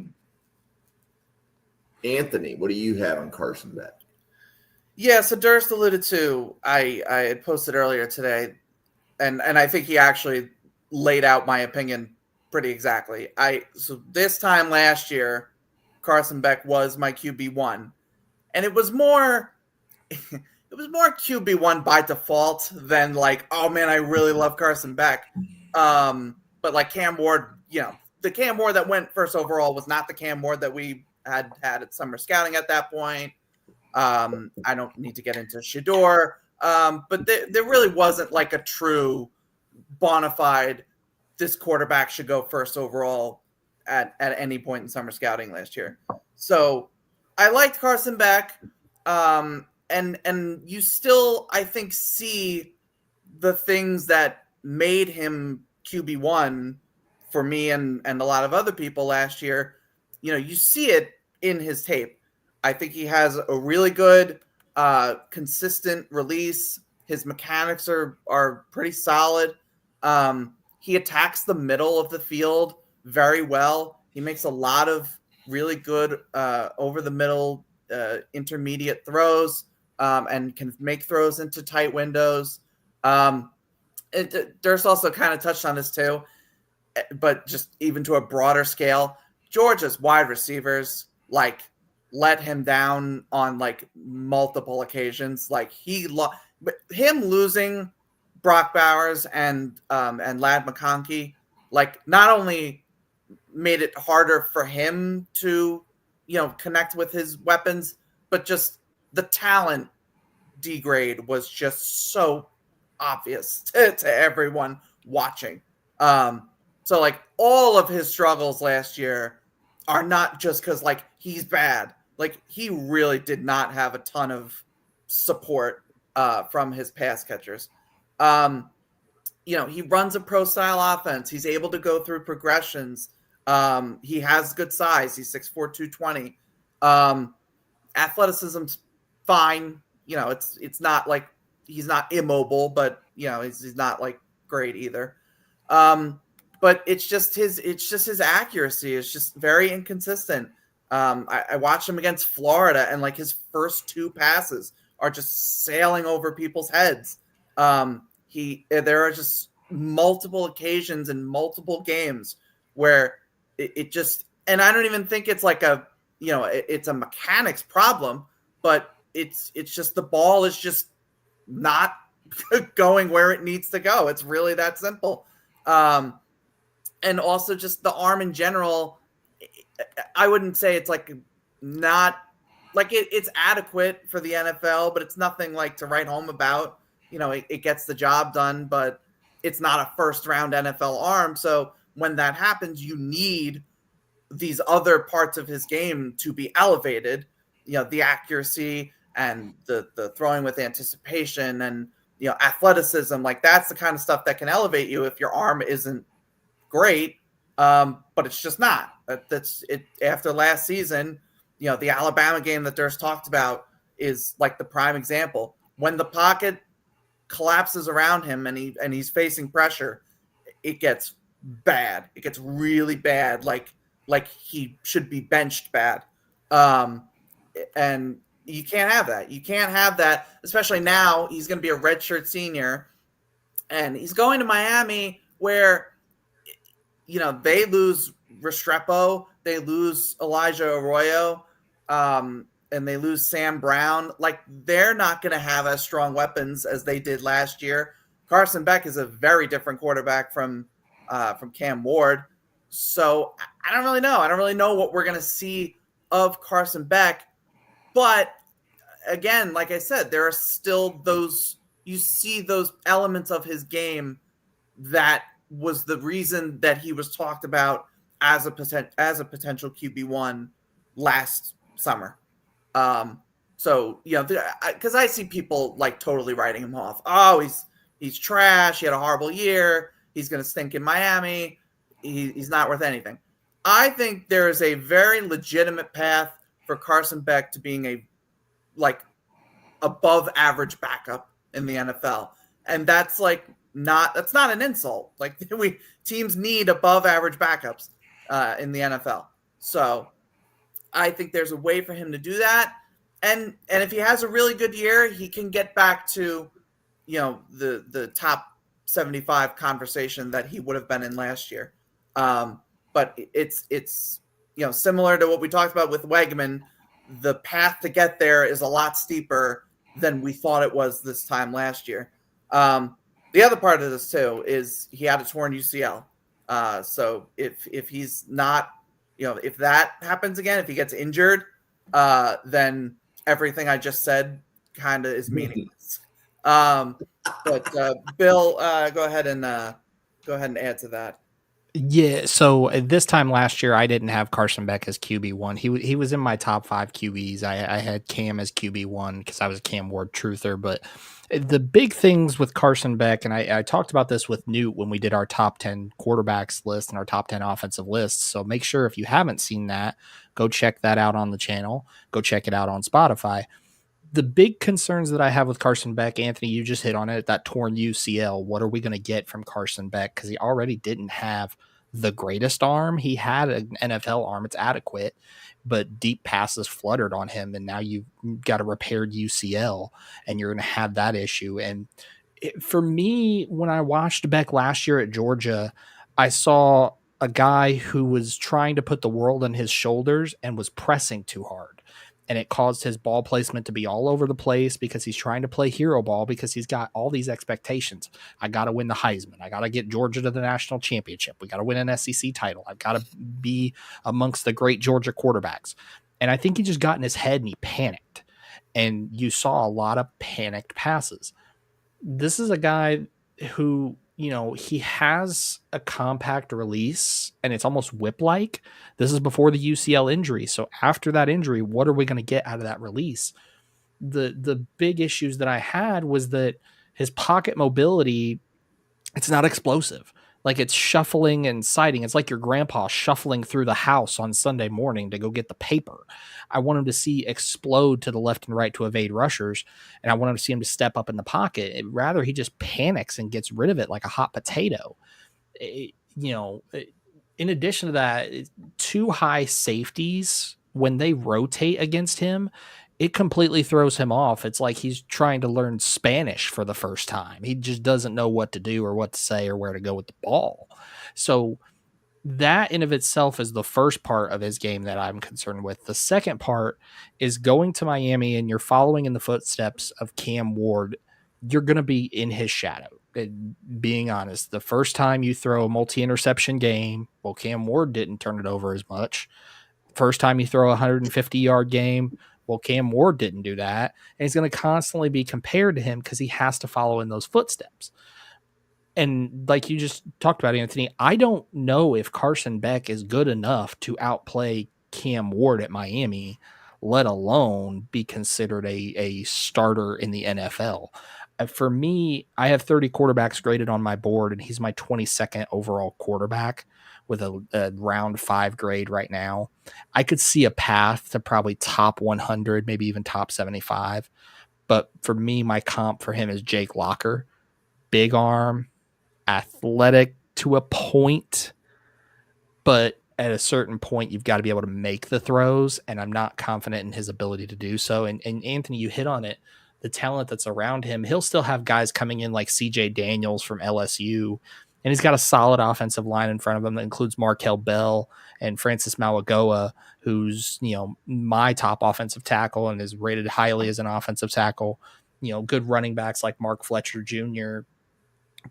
Anthony, what do you have on Carson Beck? Yeah, so Durst alluded to, I had posted earlier today, and I think he actually laid out my opinion pretty exactly. So this time last year, Carson Beck was my QB1, and it was more QB1 by default than like, oh man, I really love Carson Beck. But like Cam Ward, the Cam Ward that went first overall was not the Cam Ward that we had at summer scouting at that point. I don't need to get into Shador, but there really wasn't like a true bona fide, this quarterback should go first overall at any point in summer scouting last year. So I liked Carson Beck. And you still, I think, see the things that made him QB1 for me and a lot of other people last year. You see it in his tape. I think he has a really good, consistent release. His mechanics are pretty solid. He attacks the middle of the field very well. He makes a lot of really good over the middle intermediate throws. And can make throws into tight windows. Durst also kind of touched on this too, but just even to a broader scale, Georgia's wide receivers let him down on like multiple occasions. Like but him losing Brock Bowers and Lad McConkey, like not only made it harder for him to connect with his weapons, but just the talent degrade was just so obvious to everyone watching. So like all of his struggles last year are not just because like he's bad. Like he really did not have a ton of support from his pass catchers. He runs a pro style offense. He's able to go through progressions. He has good size. He's 6'4", 220. Athleticism's fine. It's not like he's not immobile, but he's not like great either. But it's just his accuracy is just very inconsistent. I watched him against Florida, and like his first two passes are just sailing over people's heads. There are just multiple occasions in multiple games where it just, and I don't even think it's like it's a mechanics problem, but it's just the ball is just not going where it needs to go. It's really that simple. And also just the arm in general, I wouldn't say it's like not like it's adequate for the NFL, but it's nothing like to write home about. It gets the job done, but it's not a first round NFL arm. So when that happens, you need these other parts of his game to be elevated, the accuracy and the throwing with anticipation and, athleticism. Like that's the kind of stuff that can elevate you if your arm isn't great. But it's just not. That's it. After last season, the Alabama game that Durst talked about is like the prime example. When the pocket collapses around him and he's facing pressure, it gets bad. It gets really bad. Like he should be benched bad. And you can't have that. You can't have that, especially now. He's going to be a redshirt senior, and he's going to Miami where, they lose Restrepo, they lose Elijah Arroyo, and they lose Sam Brown, like they're not going to have as strong weapons as they did last year. Carson Beck is a very different quarterback from Cam Ward. So I don't really know. I don't really know what we're going to see of Carson Beck. But again, like I said, there are still you see those elements of his game that was the reason that he was talked about as a potential QB1 last summer. So, because I see people like totally writing him off. Oh, he's trash. He had a horrible year. He's going to stink in Miami. He's not worth anything. I think there is a very legitimate path for Carson Beck to being a above average backup in the NFL. And that's not an insult. Like teams need above average backups in the NFL. So I think there's a way for him to do that. And if he has a really good year, he can get back to, the top 75 conversation that he would have been in last year. But it's similar to what we talked about with Weigman. The path to get there is a lot steeper than we thought it was this time last year. The other part of this too is he had a torn UCL. So if he's not, if that happens again, if he gets injured, then everything I just said kind of is meaningless. But Bill, go ahead and add to that. Yeah, so this time last year, I didn't have Carson Beck as QB1. He was in my top 5 QBs. I had Cam as QB1 because I was a Cam Ward truther. But the big things with Carson Beck, and I talked about this with Newt when we did our top 10 quarterbacks list and our top 10 offensive lists. So make sure if you haven't seen that, go check that out on the channel. Go check it out on Spotify. The big concerns that I have with Carson Beck, Anthony, you just hit on it, that torn UCL. What are we going to get from Carson Beck? Because he already didn't have the greatest arm. He had an NFL arm. It's adequate, but deep passes fluttered on him. And now you've got a repaired UCL and you're going to have that issue. And for me, when I watched Beck last year at Georgia, I saw a guy who was trying to put the world on his shoulders and was pressing too hard. And it caused his ball placement to be all over the place because he's trying to play hero ball because he's got all these expectations. I got to win the Heisman. I got to get Georgia to the national championship. We got to win an SEC title. I've got to be amongst the great Georgia quarterbacks. And I think he just got in his head and he panicked. And you saw a lot of panicked passes. This is a guy who, he has a compact release and it's almost whip-like. This is before the UCL injury. So after that injury, what are we going to get out of that release? The big issues that I had was that his pocket mobility, it's not explosive. Like it's shuffling and sighting. It's like your grandpa shuffling through the house on Sunday morning to go get the paper. I want him to see explode to the left and right to evade rushers. And I want him to see him to step up in the pocket. Rather, he just panics and gets rid of it like a hot potato. In addition to that, 2 high safeties, when they rotate against him, it completely throws him off. It's like he's trying to learn Spanish for the first time. He just doesn't know what to do or what to say or where to go with the ball. So that in of itself is the first part of his game that I'm concerned with. The second part is going to Miami and you're following in the footsteps of Cam Ward. You're going to be in his shadow. Being honest, the first time you throw a multi-interception game, well, Cam Ward didn't turn it over as much. First time you throw a 150-yard game, well, Cam Ward didn't do that. And he's going to constantly be compared to him because he has to follow in those footsteps. And like you just talked about, Anthony, I don't know if Carson Beck is good enough to outplay Cam Ward at Miami, let alone be considered a starter in the NFL. For me, I have 30 quarterbacks graded on my board, and he's my 22nd overall quarterback with a round 5 grade right now. I could see a path to probably top 100, maybe even top 75. But for me, my comp for him is Jake Locker. Big arm, athletic to a point, but at a certain point, you've got to be able to make the throws, and I'm not confident in his ability to do so. And Anthony, you hit on it. The talent that's around him, he'll still have guys coming in like CJ Daniels from LSU And he's got a solid offensive line in front of him that includes Markel Bell and Francis Mauigoa, who's, my top offensive tackle and is rated highly as an offensive tackle. Good running backs like Mark Fletcher Jr.,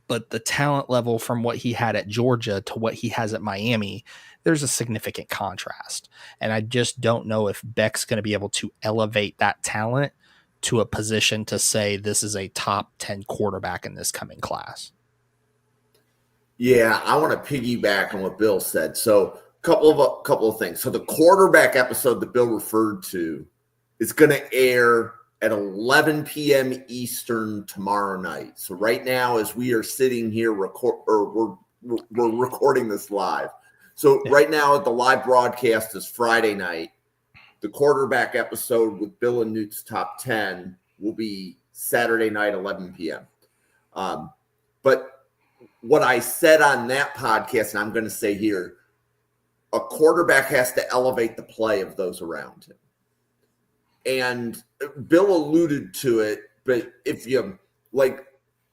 but the talent level from what he had at Georgia to what he has at Miami, there's a significant contrast. And I just don't know if Beck's going to be able to elevate that talent to a position to say this is a top 10 quarterback in this coming class. Yeah, I want to piggyback on what Bill said. So a couple of things. So the quarterback episode that Bill referred to is going to air at 11 p.m. Eastern tomorrow night. So right now, as we are sitting here, we're recording this live. So right now, the live broadcast is Friday night. The quarterback episode with Bill and Newt's top 10 will be Saturday night, 11 p.m. But what I said on that podcast, and I'm going to say here, a quarterback has to elevate the play of those around him. And Bill alluded to it, but if you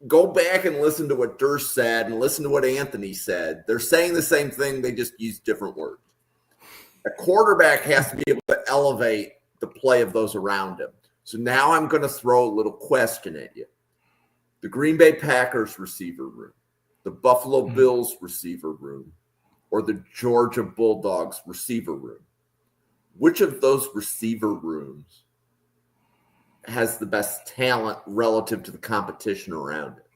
go back and listen to what Durst said and listen to what Anthony said, they're saying the same thing. They just use different words. A quarterback has to be able to elevate the play of those around him. So now I'm going to throw a little question at you. The Green Bay Packers receiver room, the Buffalo Bills receiver room, or the Georgia Bulldogs receiver room. Which of those receiver rooms has the best talent relative to the competition around it?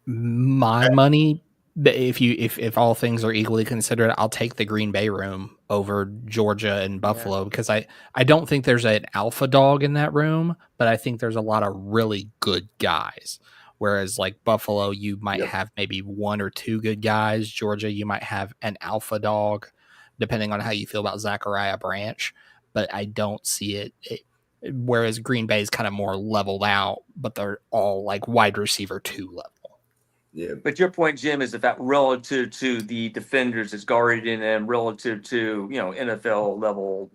My money, if all things are equally considered, I'll take the Green Bay room over Georgia and Buffalo because I don't think there's an alpha dog in that room, but I think there's a lot of really good guys. Whereas like Buffalo, you might have maybe one or two good guys. Georgia, you might have an alpha dog, depending on how you feel about Zachariah Branch. But I don't see it. Whereas Green Bay is kind of more leveled out, but they're all like wide receiver 2 level. Yeah. But your point, Jim, is that relative to the defenders is guarding them, relative to, NFL level,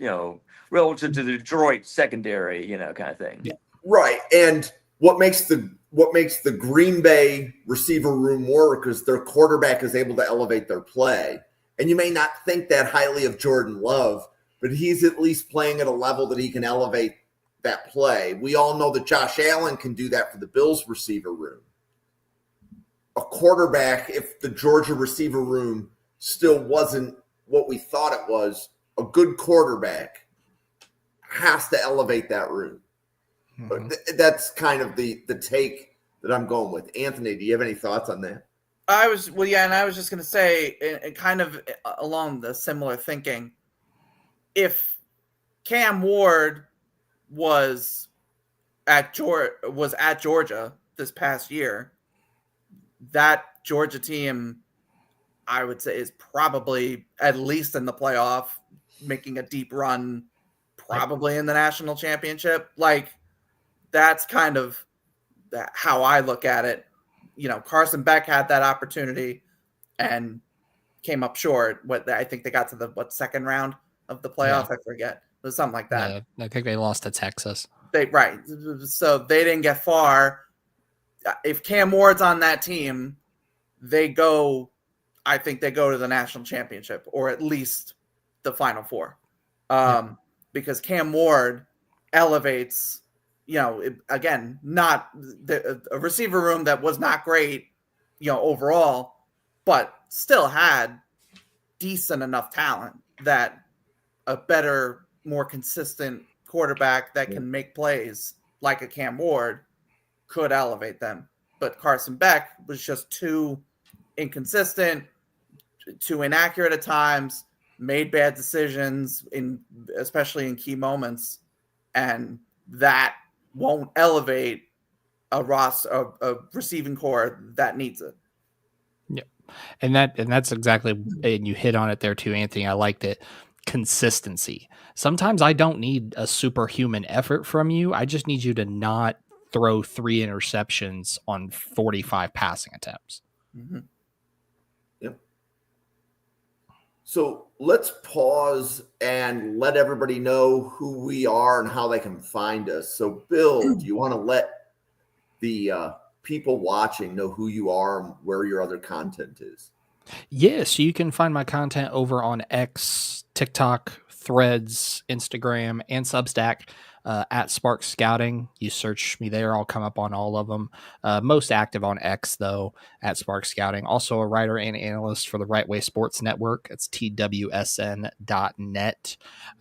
relative to the Detroit secondary, kind of thing. Yeah. Right. And what makes the Green Bay receiver room work is their quarterback is able to elevate their play. And you may not think that highly of Jordan Love, but he's at least playing at a level that he can elevate that play. We all know that Josh Allen can do that for the Bills receiver room. A quarterback, if the Georgia receiver room still wasn't what we thought it was, a good quarterback has to elevate that room. Mm-hmm. That's kind of the take that I'm going with. Anthony, do you have any thoughts on that? And I was just going to say, and kind of along the similar thinking, if Cam Ward was at Georgia this past year, that Georgia team, I would say, is probably at least in the playoff, making a deep run, probably in the national championship. Like, that's kind of how I look at it. Carson Beck had that opportunity and came up short. I think they got to the second round of the playoff. I forget. It was something like that. I think they lost to Texas. So they didn't get far. If Cam Ward's on that team, I think they go to the national championship or at least the Final Four. Because Cam Ward elevates, again, not a receiver room that was not great, overall, but still had decent enough talent that a better, more consistent quarterback that can make plays like a Cam Ward could elevate them. But Carson Beck was just too inconsistent, too inaccurate at times, made bad decisions especially in key moments, and that won't elevate a receiving core that needs it. Yeah. And that's exactly, and you hit on it there too, Anthony. I liked it. Consistency. Sometimes I don't need a superhuman effort from you. I just need you to not throw 3 interceptions on 45 passing attempts. Mm-hmm. Yep. So let's pause and let everybody know who we are and how they can find us. So, Bill, do you want to let the people watching know who you are and where your other content is? Yes, you can find my content over on X, TikTok, Threads, Instagram, and Substack at Spark Scouting. You search me there, I'll come up on all of them. Most active on X, though, at Spark Scouting. Also a writer and analyst for the Right Way Sports Network. It's twsn.net.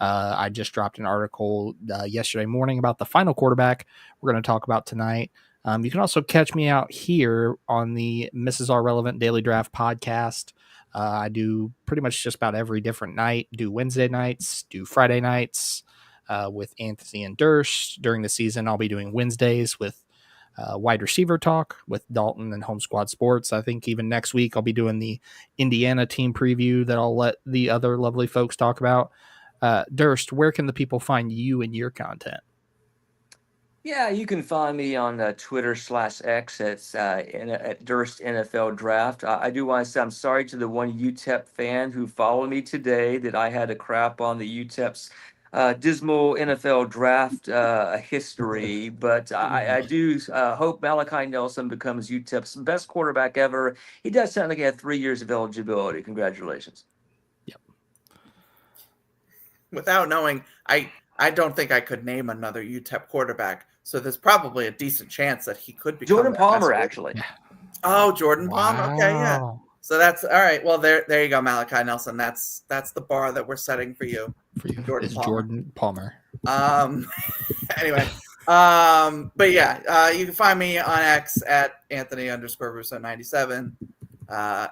I just dropped an article yesterday morning about the final quarterback we're going to talk about tonight. You can also catch me out here on the Mrs. R Relevant Daily Draft podcast. I do pretty much just about every different night. Do Wednesday nights, do Friday nights with Anthony and Durst. During the season, I'll be doing Wednesdays with wide receiver talk with Dalton and Home Squad Sports. I think even next week I'll be doing the Indiana team preview that I'll let the other lovely folks talk about. Durst, where can the people find you and your content? Yeah, you can find me on Twitter/X. It's at Durst NFL Draft. I do want to say I'm sorry to the one UTEP fan who followed me today that I had to crap on the UTEP's dismal NFL draft history. But I do hope Malachi Nelson becomes UTEP's best quarterback ever. He does sound like he had 3 years of eligibility. Congratulations. Yep. Without knowing, I don't think I could name another UTEP quarterback. So there's probably a decent chance that he could be Jordan Palmer, actually. Oh, Jordan Palmer. Okay, yeah. Wow. So that's all right. Well, there you go, Malachi Nelson. That's the bar that we're setting for you. For you, Jordan is Palmer. Jordan Palmer. Anyway, but yeah, you can find me on X at Anthony_Russo97.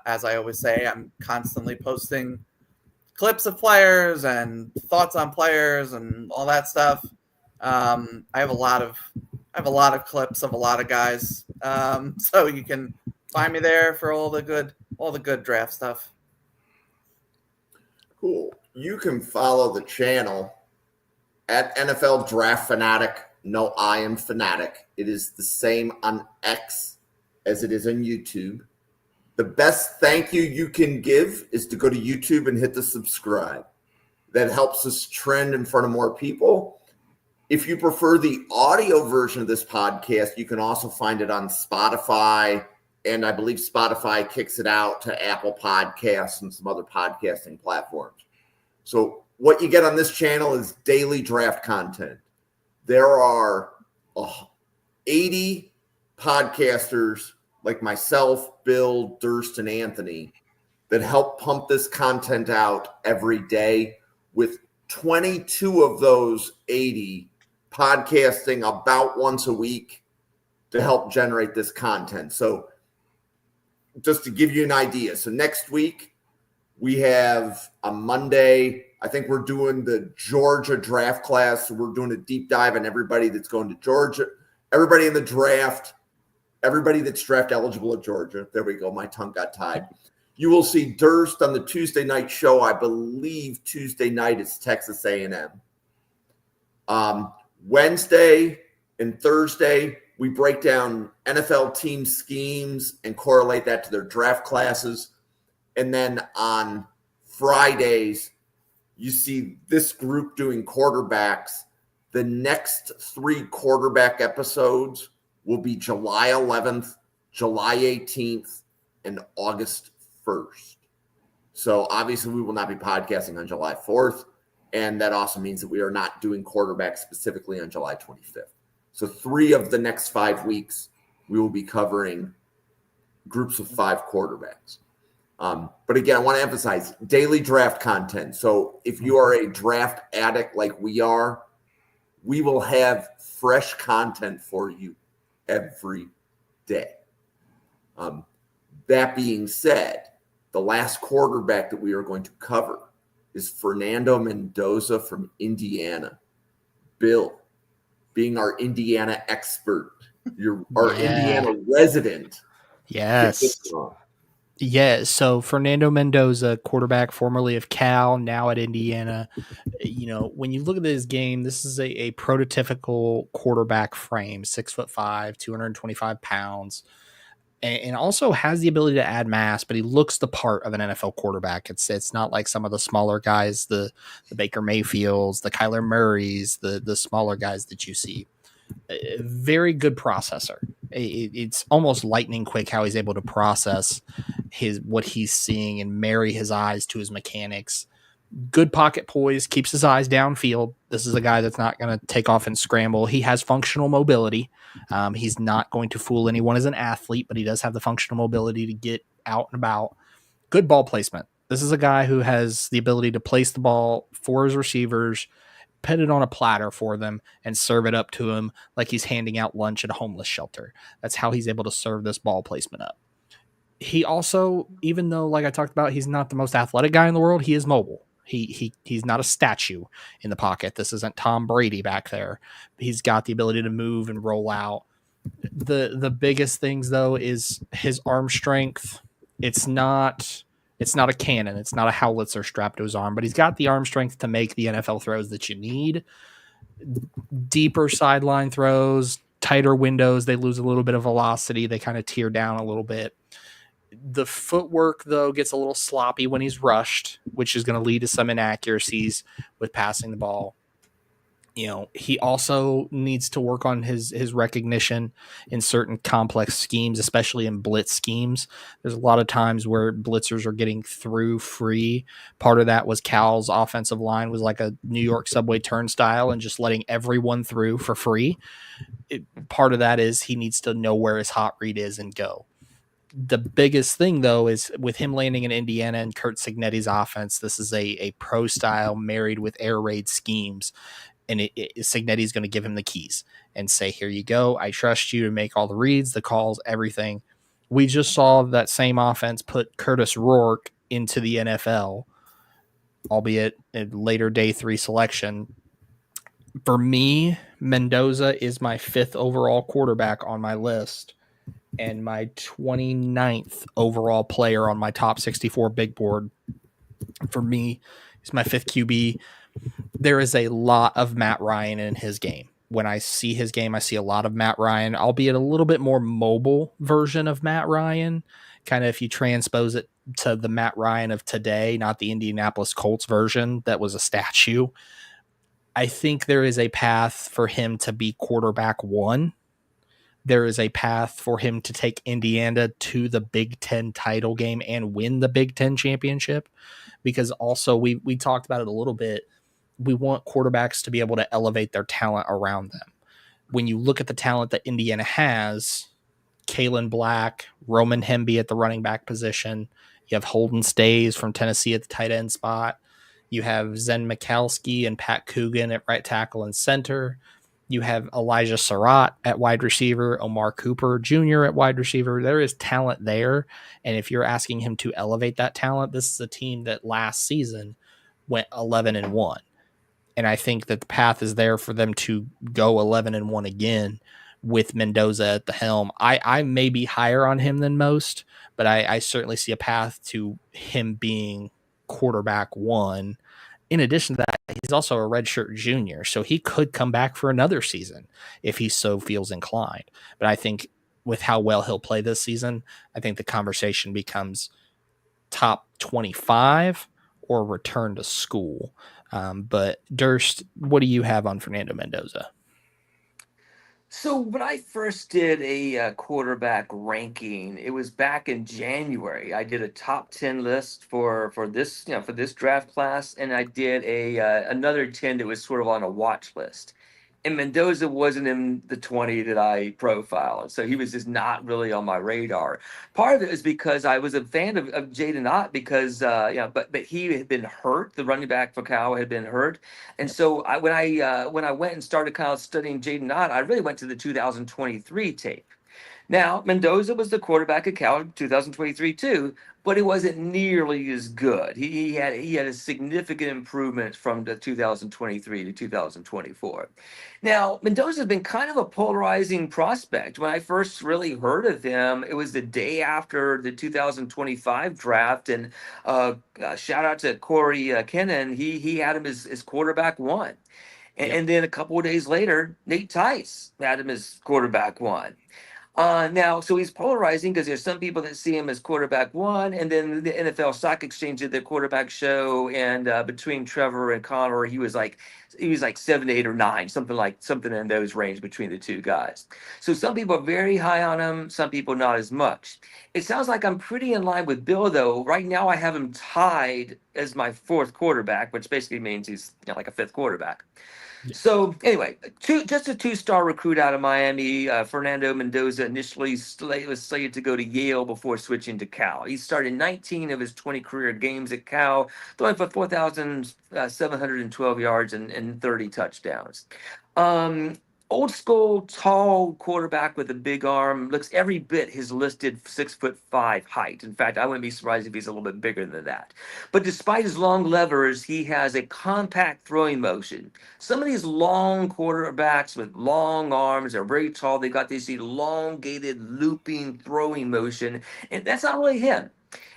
As I always say, I'm constantly posting clips of players and thoughts on players and all that stuff. I have a lot of clips of a lot of guys. So you can find me there for all the good draft stuff. Cool. You can follow the channel at NFL Draft Fanatic. No, I am Fanatic. It is the same on X as it is on YouTube. The best thank you can give is to go to YouTube and hit the subscribe. That helps us trend in front of more people. If you prefer the audio version of this podcast, you can also find it on Spotify, and I believe Spotify kicks it out to Apple Podcasts and some other podcasting platforms. So what you get on this channel is daily draft content. There are 80 podcasters like myself, Bill, Durst, and Anthony that help pump this content out every day, with 22 of those 80 podcasting about once a week to help generate this content. So just to give you an idea, so next week we have on Monday, I think we're doing the Georgia draft class. So we're doing a deep dive on everybody that's going to Georgia, everybody in the draft, everybody that's draft eligible at Georgia. There we go. My tongue got tied. You will see Durst on the Tuesday night show. I believe Tuesday night is Texas A&M. Wednesday and Thursday, we break down NFL team schemes and correlate that to their draft classes. And then on Fridays, you see this group doing quarterbacks. The next 3 quarterback episodes will be July 11th, July 18th, and August 1st. So obviously we will not be podcasting on July 4th. And that also means that we are not doing quarterbacks specifically on July 25th. So 3 of the next 5 weeks, we will be covering groups of 5 quarterbacks. But again, I want to emphasize daily draft content. So if you are a draft addict like we are, we will have fresh content for you every day. That being said, the last quarterback that we are going to cover is Fernando Mendoza from Indiana. Bill, being our Indiana expert, our Indiana resident. Yes. Yeah, so Fernando Mendoza, quarterback formerly of Cal, now at Indiana. You know, when you look at this game, this is a prototypical quarterback frame, 6'5", 225 pounds, and also has the ability to add mass, but he looks the part of an NFL quarterback. It's not like some of the smaller guys, the Baker Mayfields, the Kyler Murrays, the smaller guys that you see. A very good processor. It's almost lightning quick how he's able to process what he's seeing and marry his eyes to his mechanics. Good pocket poise, keeps his eyes downfield. This is a guy that's not going to take off and scramble. He has functional mobility. He's not going to fool anyone as an athlete, but he does have the functional mobility to get out and about. Good ball placement. This is a guy who has the ability to place the ball for his receivers, put it on a platter for them, and serve it up to him like he's handing out lunch at a homeless shelter. That's how he's able to serve this ball placement up. He also, even though, like I talked about, he's not the most athletic guy in the world, he is mobile. He's not a statue in the pocket. This isn't Tom Brady back there. He's got the ability to move and roll out. The biggest things, though, is his arm strength. It's not a cannon. It's not a howitzer strapped to his arm, but he's got the arm strength to make the NFL throws that you need. Deeper sideline throws, tighter windows, they lose a little bit of velocity. They kind of tear down a little bit. The footwork, though, gets a little sloppy when he's rushed, which is going to lead to some inaccuracies with passing the ball. He also needs to work on his recognition in certain complex schemes, especially in blitz schemes. There's a lot of times where blitzers are getting through free. Part of that was Cal's offensive line was like a New York subway turnstile and just letting everyone through for free. Part of that is he needs to know where his hot read is and go. The biggest thing, though, is with him landing in Indiana and Kurt Cignetti's offense, this is a pro style married with air raid schemes. And Cignetti's going to give him the keys and say, here you go. I trust you to make all the reads, the calls, everything. We just saw that same offense put Curtis Rourke into the NFL, albeit a later day 3 selection. For me, Mendoza is my 5th overall quarterback on my list and my 29th overall player on my top 64 big board. For me, he's my 5th QB. There is a lot of Matt Ryan in his game. When I see his game, I see a lot of Matt Ryan, albeit a little bit more mobile version of Matt Ryan. Kind of if you transpose it to the Matt Ryan of today, not the Indianapolis Colts version that was a statue. I think there is a path for him to be quarterback 1. There is a path for him to take Indiana to the Big Ten title game and win the Big Ten championship. Because also we talked about it a little bit. We want quarterbacks to be able to elevate their talent around them. When you look at the talent that Indiana has, Kalen Black, Roman Hemby at the running back position, you have Holden Stays from Tennessee at the tight end spot, you have Zen Mikhalski and Pat Coogan at right tackle and center, you have Elijah Surratt at wide receiver, Omar Cooper Jr. at wide receiver. There is talent there, and if you're asking him to elevate that talent, this is a team that last season went 11-1. And I think that the path is there for them to go 11-1 again with Mendoza at the helm. I may be higher on him than most, but I certainly see a path to him being quarterback 1. In addition to that, he's also a redshirt junior, so he could come back for another season if he so feels inclined. But I think with how well he'll play this season, I think the conversation becomes top 25 or return to school. But Durst, what do you have on Fernando Mendoza? So when I first did a quarterback ranking, it was back in January. I did a top 10 list for this for this draft class, and I did another 10 that was sort of on a watch list. And Mendoza wasn't in the 20 that I profiled, so he was just not really on my radar. Part of it is because I was a fan of Jaden Ott because but he had been hurt. The running back for Cal had been hurt, and so when I went and started kind of studying Jaden Ott, I really went to the 2023 tape. Now, Mendoza was the quarterback at Cal in 2023 too, but he wasn't nearly as good. He had a significant improvement from the 2023 to 2024. Now, Mendoza's been kind of a polarizing prospect. When I first really heard of him, it was the day after the 2025 draft, and shout out to Corey Kennan. He had him as quarterback 1. And then a couple of days later, Nate Tice had him as quarterback 1. Now, so he's polarizing because there's some people that see him as quarterback 1, and then the NFL Stock Exchange did their quarterback show, and between Trevor and Connor, he was like He was like 7, 8, or 9, something in those range between the two guys. So some people are very high on him, some people not as much. It sounds like I'm pretty in line with Bill, though. Right now, I have him tied as my 4th quarterback, which basically means he's like a 5th quarterback. Yeah. So anyway, just a 2-star recruit out of Miami, Fernando Mendoza, initially was slated to go to Yale before switching to Cal. He started 19 of his 20 career games at Cal, throwing for 4,712 yards and 30 touchdowns. Um, Old school, tall quarterback with a big arm, looks every bit his listed 6'5" height. In fact, I wouldn't be surprised if he's a little bit bigger than that. But despite his long levers, he has a compact throwing motion. Some of these long quarterbacks with long arms are very tall. They got this elongated, looping throwing motion, and that's not really him.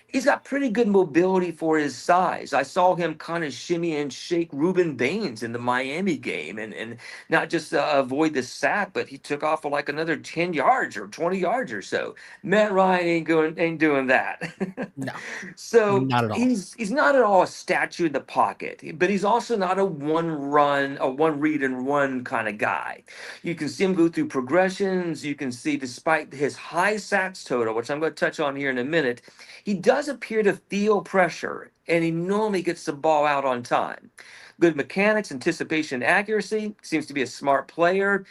He's got pretty good mobility for his size. I saw him kind of shimmy and shake Reuben Baines in the Miami game and not just avoid the sack, but he took off for like another 10 yards or 20 yards or so. Matt Ryan ain't doing that. No, So not at all. he's not at all a statue in the pocket, but he's also not a one read and run kind of guy. You can see him go through progressions. You can see, despite his high sacks total, which I'm going to touch on here in a minute, he does appear to feel pressure, and he normally gets the ball out on time. Good mechanics, anticipation, accuracy. Seems to be a smart player.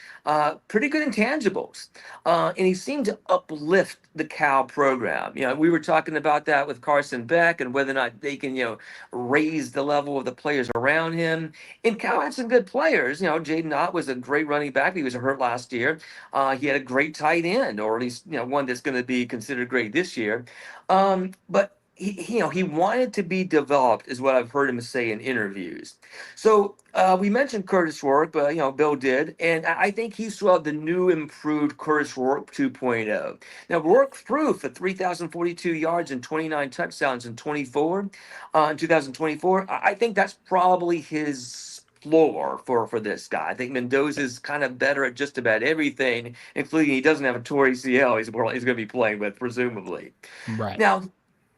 Pretty good intangibles, and he seemed to uplift the Cal program. We were talking about that with Carson Beck and whether or not they can, raise the level of the players around him. And Cal had some good players. Jaden Ott was a great running back. He was hurt last year. He had a great tight end, or at least one that's going to be considered great this year. But he wanted to be developed, is what I've heard him say in interviews. So we mentioned Curtis Rourke, but Bill did, and I think he saw the new, improved Curtis Rourke 2.0. Now Rourke threw for 3,042 yards and 29 touchdowns in 2024. I think that's probably his floor for this guy. I think Mendoza's kind of better at just about everything, including he doesn't have a torn ACL. He's going to be playing with, presumably. Right. Now,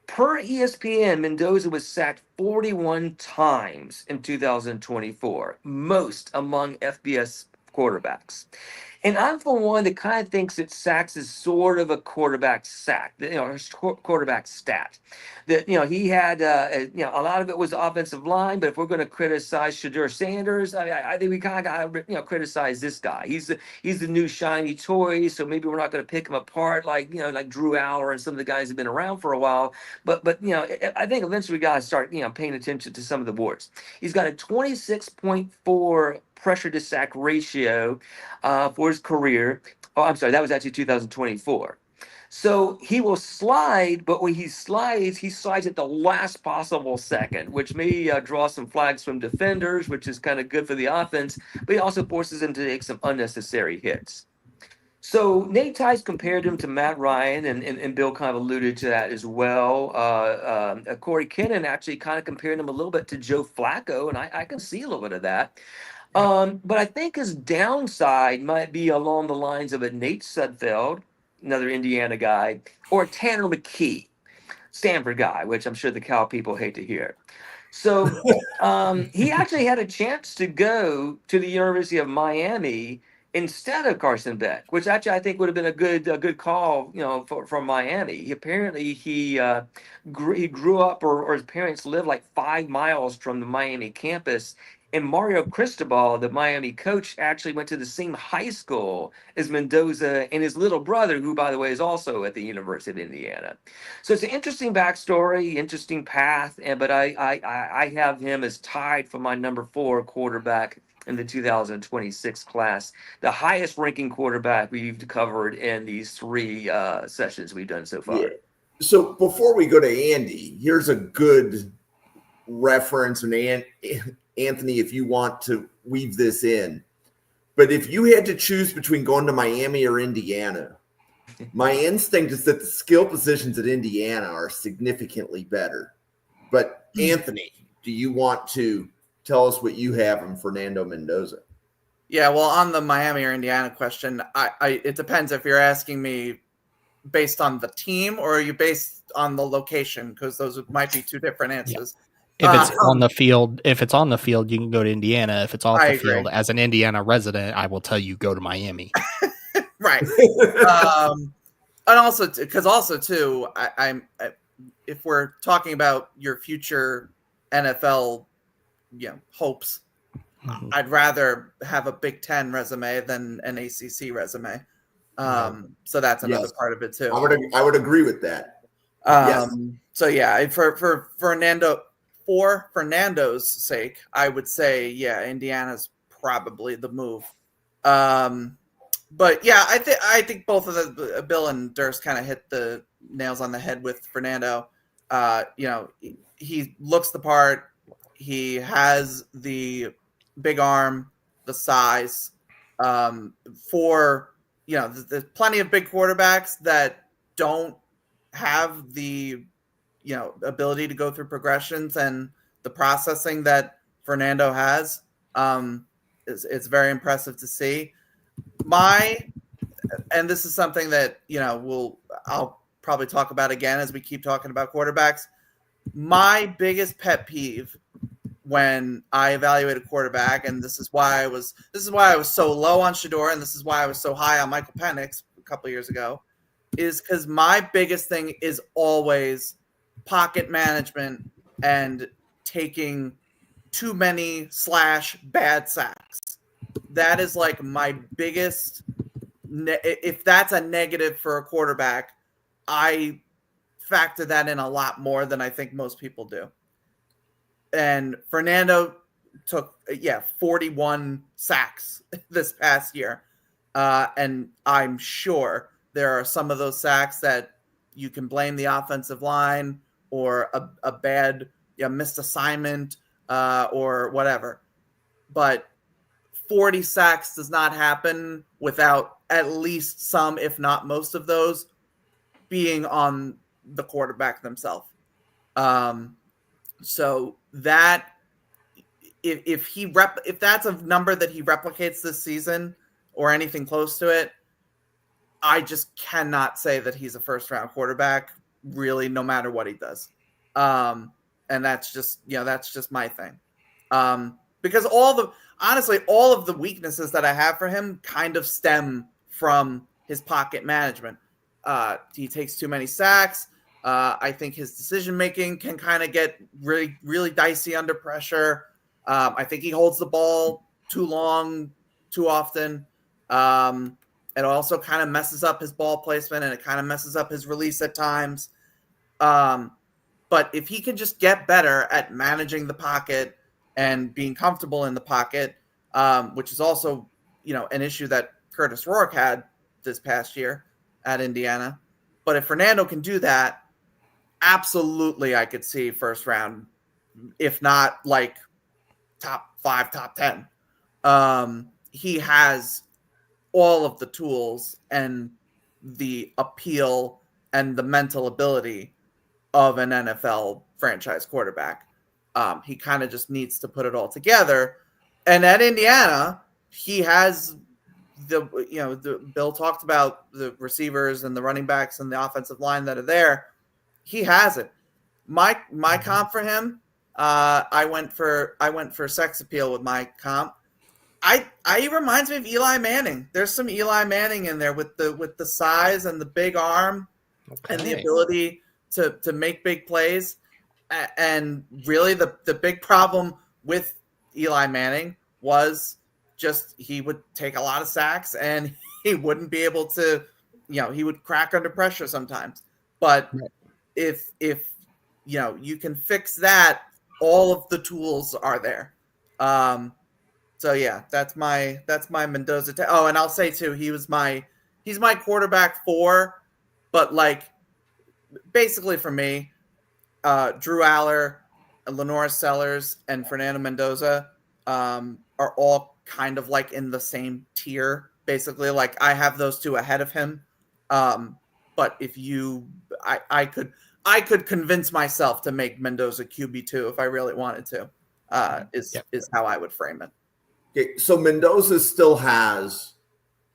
per ESPN, Mendoza was sacked 41 times in 2024, most among FBS quarterbacks. And I'm the one that kind of thinks that sacks is sort of a quarterback sack, quarterback stat. That he had, a lot of it was offensive line. But if we're going to criticize Shadur Sanders, I think we kind of got to criticize this guy. He's the new shiny toy, so maybe we're not going to pick him apart like Drew Aller and some of the guys who've been around for a while. But I think eventually we got to start paying attention to some of the boards. He's got a 26.4 pressure to sack ratio for his career. Oh, I'm sorry, that was actually 2024. So he will slide, but when he slides at the last possible second, which may draw some flags from defenders, which is kind of good for the offense, but he also forces him to take some unnecessary hits. So Nate Tice compared him to Matt Ryan, and Bill kind of alluded to that as well. Corey Kinnan actually kind of compared him a little bit to Joe Flacco, and I can see a little bit of that. But I think his downside might be along the lines of a Nate Sudfeld, another Indiana guy, or Tanner McKee, Stanford guy, which I'm sure the Cal people hate to hear. So he actually had a chance to go to the University of Miami instead of Carson Beck, which actually I think would have been a good call, from Miami. He grew up, or his parents lived like 5 miles from the Miami campus. And Mario Cristobal, the Miami coach, actually went to the same high school as Mendoza and his little brother, who, by the way, is also at the University of Indiana. So it's an interesting backstory, interesting path. But I have him as tied for my number 4 quarterback in the 2026 class, the highest ranking quarterback we've covered in these 3 sessions we've done so far. Yeah. So before we go to Andy, here's a good reference, and Anthony, if you want to weave this in. But if you had to choose between going to Miami or Indiana, my instinct is that the skill positions at Indiana are significantly better. But Anthony, do you want to tell us what you have in Fernando Mendoza? Yeah, well, on the Miami or Indiana question, it depends if you're asking me based on the team or are you based on the location, because those might be 2 different answers. If it's on the field, you can go to Indiana. If it's off I the agree. field, as an Indiana resident, I will tell you go to Miami. Right. And also, too, if we're talking about your future NFL, hopes, I'd rather have a Big Ten resume than an ACC resume. So that's another part of it too. I would agree with that. Yes. So yeah, for Fernando's sake, I would say Indiana's probably the move. But yeah, I think both of the Bill and Durst kind of hit the nails on the head with Fernando. He looks the part. He has the big arm, the size. There's plenty of big quarterbacks that don't have the ability to go through progressions and the processing that Fernando has. It's very impressive to see. And this is something that I'll probably talk about again as we keep talking about quarterbacks. My biggest pet peeve when I evaluate a quarterback, and this is why I was so low on Shedeur, and this is why I was so high on Michael Penix a couple of years ago, is because my biggest thing is always pocket management and taking too many / bad sacks. That is like my biggest. If that's a negative for a quarterback, I factor that in a lot more than I think most people do. And Fernando took 41 sacks this past year, and I'm sure there are some of those sacks that you can blame the offensive line or a bad missed assignment or whatever, but 40 sacks does not happen without at least some, if not most of those, being on the quarterback themselves. So that if that's a number that he replicates this season or anything close to it, I just cannot say that he's a first round quarterback, really, no matter what he does. And that's just my thing. Because honestly, all of the weaknesses that I have for him kind of stem from his pocket management. He takes too many sacks. I think his decision-making can kind of get really, really dicey under pressure. I think he holds the ball too long, too often. It also kind of messes up his ball placement, and it kind of messes up his release at times. But if he can just get better at managing the pocket and being comfortable in the pocket, which is also, an issue that Curtis Rourke had this past year at Indiana. But if Fernando can do that, absolutely I could see first round, if not like top 5, top 10. He has all of the tools and the appeal and the mental ability of an NFL franchise quarterback. He kind of just needs to put it all together. And at Indiana, he has Bill talked about the receivers and the running backs and the offensive line that are there. He has it. My comp for him, I went for sex appeal with my comp. He reminds me of Eli Manning. There's some Eli Manning in there with the size and the big arm and the ability to make big plays. And really the big problem with Eli Manning was just he would take a lot of sacks and he wouldn't be able to, he would crack under pressure sometimes. But if you can fix that, all of the tools are there. So yeah, that's my Mendoza. And I'll say too, he's my quarterback 4, but like basically for me, Drew Aller, Lenora Sellers, and Fernando Mendoza are all kind of like in the same tier. Basically, like I have those 2 ahead of him. But if I could convince myself to make Mendoza QB2 if I really wanted to. Is how I would frame it. Okay, so Mendoza still has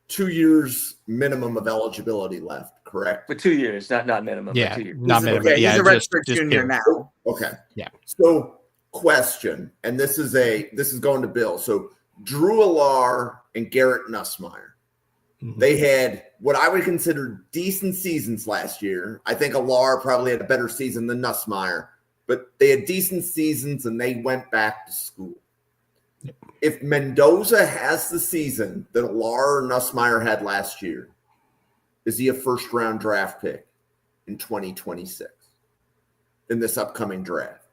2 years minimum of eligibility left, correct? For 2 years, not minimum. Yeah, but 2 years. not minimum. He's a redshirt junior now. Okay. Yeah. So question, and this is going to Bill. So Drew Alar and Garrett Nussmeier. They had what I would consider decent seasons last year. I think Alar probably had a better season than Nussmeier, but they had decent seasons and they went back to school. Yep. If Mendoza has the season that Alar or Nussmeier had last year, is he a first-round draft pick in 2026 in this upcoming draft?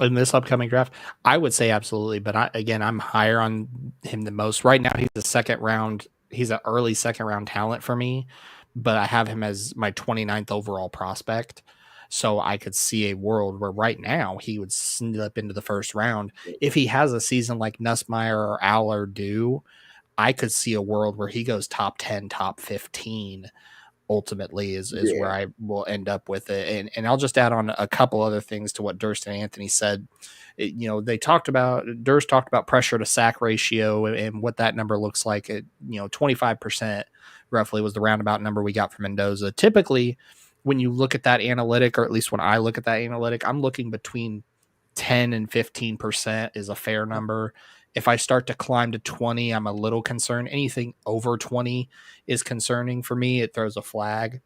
In this upcoming draft, I would say absolutely, but I'm higher on him than most. Right now, he's a second round. He's an early second round talent for me, but I have him as my 29th overall prospect. So I could see a world where right now he would slip into the first round. If he has a season like Nussmeier or Aller do, I could see a world where he goes top 10, top 15 ultimately is where I will end up with it. And I'll just add on a couple other things to what Durst and Anthony said. Durst talked about pressure to sack ratio and what that number looks like. 25% roughly was the roundabout number we got from Mendoza. Typically, when you look at that analytic, or at least when I look at that analytic, I'm looking between 10 and 15% is a fair number. If I start to climb to 20, I'm a little concerned. Anything over 20 is concerning for me. It throws a flag.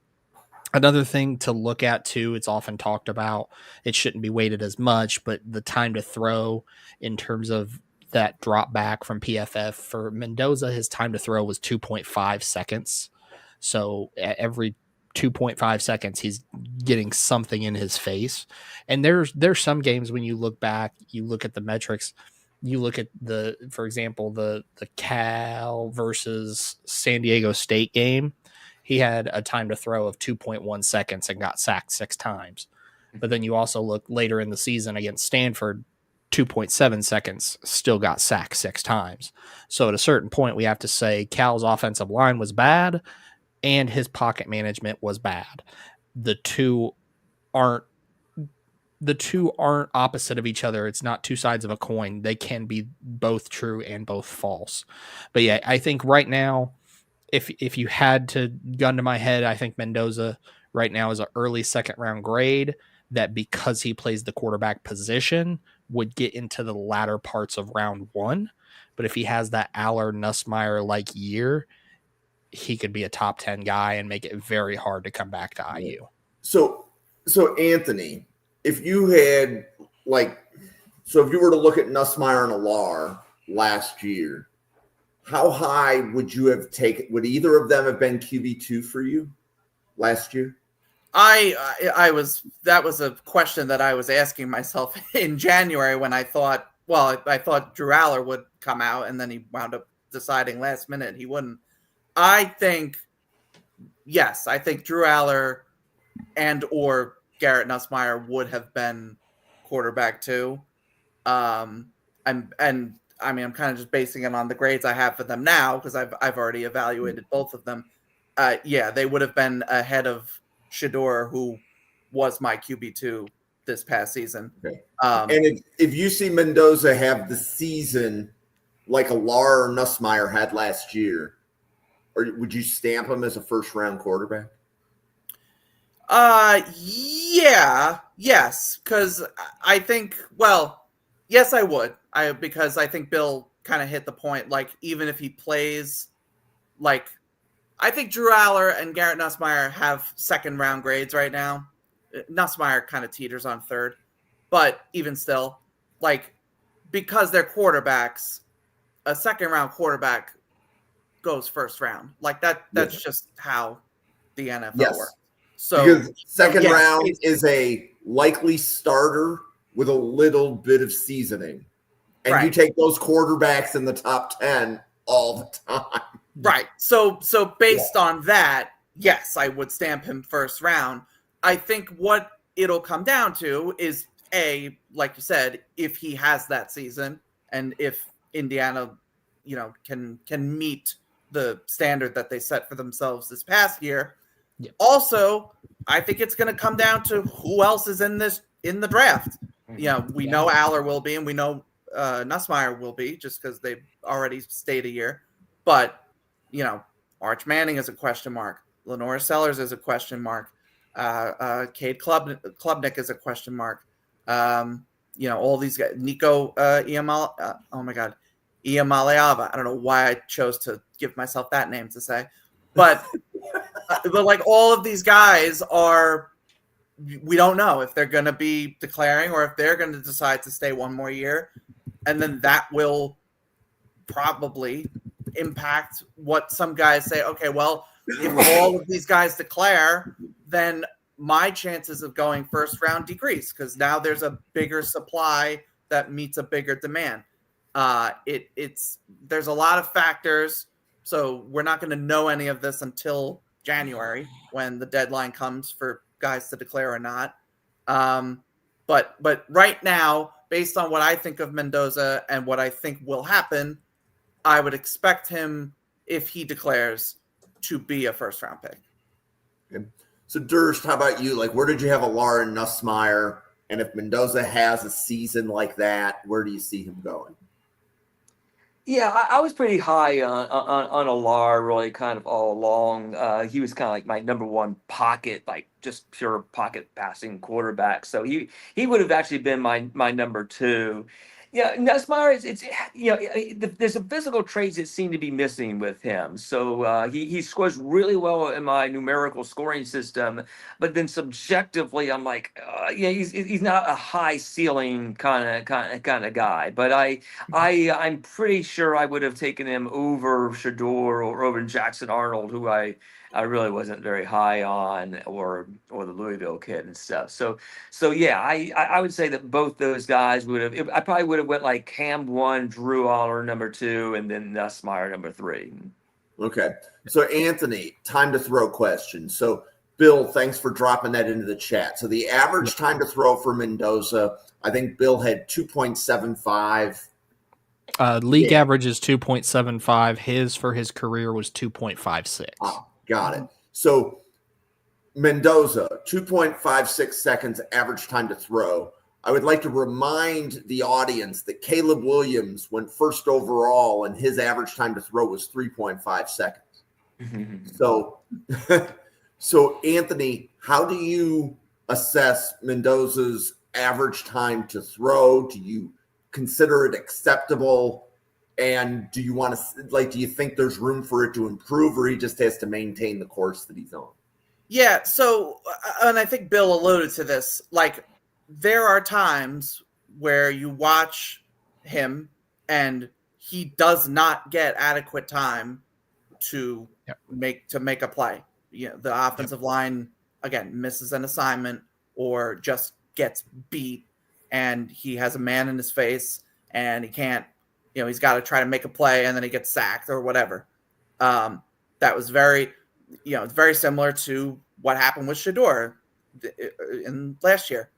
Another thing to look at too, it's often talked about, it shouldn't be weighted as much, but the time to throw in terms of that drop back from PFF for Mendoza, his time to throw was 2.5 seconds. So every 2.5 seconds, he's getting something in his face. And there's some games when you look back, you look at the metrics, you look at for example, the Cal versus San Diego State game. He had a time to throw of 2.1 seconds and got sacked 6 times. But then you also look later in the season against Stanford, 2.7 seconds, still got sacked 6 times. So at a certain point, we have to say Cal's offensive line was bad and his pocket management was bad. The two aren't opposite of each other. It's not two sides of a coin. They can be both true and both false. But yeah, I think right now, if you had to gun to my head, I think Mendoza right now is an early second round grade that, because he plays the quarterback position, would get into the latter parts of round 1. But if he has that Aller Nussmeier like year, he could be a top 10 guy and make it very hard to come back to IU. So Anthony, if you had if you were to look at Nussmeier and Alar last year, how high would you have taken? Would either of them have been QB2 for you last year? That was a question that I was asking myself in January when I thought Drew Aller would come out, and then he wound up deciding last minute he wouldn't. I think Drew Aller and or Garrett Nussmeier would have been quarterback 2. I'm kind of just basing it on the grades I have for them now because I've already evaluated both of them. They would have been ahead of Shedeur, who was my QB2 this past season. Okay. And if you see Mendoza have the season like Alar or Nussmeier had last year, or would you stamp him as a first-round quarterback? Yes, because I think, yes, I would. Because I think Bill kind of hit the point. Like, even if he plays, I think Drew Aller and Garrett Nussmeier have second-round grades right now. Nussmeier kind of teeters on third, but even still, because they're quarterbacks, a second-round quarterback goes first round. That's just how the NFL works. So because second round is a likely starter with a little bit of seasoning. And you take those quarterbacks in the top 10 all the time. Right. So based on that, yes, I would stamp him first round. I think what it'll come down to is, like you said, if he has that season and if Indiana, can meet the standard that they set for themselves this past year. Yep. Also, I think it's going to come down to who else is in the draft. We know Aller will be, and we know Nussmeier will be, just because they've already stayed a year. But, Arch Manning is a question mark. Lenora Sellers is a question mark. Cade Klubnik is a question mark. all these guys, Nico oh my God, Iamaleava. I don't know why I chose to give myself that name to say, but like all of these guys we don't know if they're going to be declaring or if they're going to decide to stay one more year. And then that will probably impact what some guys say. Okay, well, if all of these guys declare, then my chances of going first round decrease because now there's a bigger supply that meets a bigger demand. There's a lot of factors, so we're not going to know any of this until January when the deadline comes for guys to declare or not. But right now, based on what I think of Mendoza and what I think will happen, I would expect him, if he declares, to be a first round pick. Okay. So Durst, how about you? Like, where did you have Alar and Nussmeier? And if Mendoza has a season like that, where do you see him going? Yeah, I was pretty high on Alar really kind of all along. He was kind of like my number one pocket, like just pure pocket passing quarterback. So he would have actually been my number two. Yeah, Nussmeier, there's some physical traits that seem to be missing with him. So he scores really well in my numerical scoring system, but then subjectively, I'm like, he's not a high ceiling kind of guy. But I'm pretty sure I would have taken him over Shador or over Jackson Arnold, who I really wasn't very high on, or the Louisville kid and stuff. So yeah, I would say that both those guys I probably would have went like Cam 1, Drew Aller number 2, and then Nussmeier number 3. Okay. So Anthony, time to throw question. So Bill, thanks for dropping that into the chat. So the average time to throw for Mendoza, I think Bill had 2.75. League average is 2.75. His for his career was 2.56. Oh, got it. So Mendoza, 2.56 seconds average time to throw. I would like to remind the audience that Caleb Williams went first overall and his average time to throw was 3.5 seconds. So Anthony, how do you assess Mendoza's average time to throw? Do you consider it acceptable? And do you think there's room for it to improve, or he just has to maintain the course that he's on? Yeah. So, and I think Bill alluded to this, like there are times where you watch him and he does not get adequate time to make a play. The offensive line, again, misses an assignment or just gets beat and he has a man in his face and he can't, he's got to try to make a play and then he gets sacked or whatever. That was very similar to what happened with Shador in last year.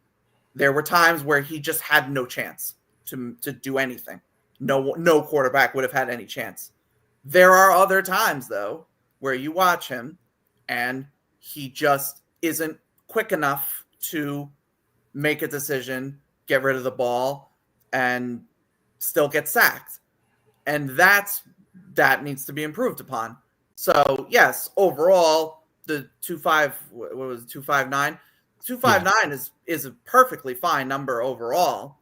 There were times where he just had no chance to do anything. No quarterback would have had any chance. There are other times, though, where you watch him and he just isn't quick enough to make a decision, get rid of the ball, and still get sacked. And that needs to be improved upon. So, yes, overall, the 259? 259 is a perfectly fine number overall,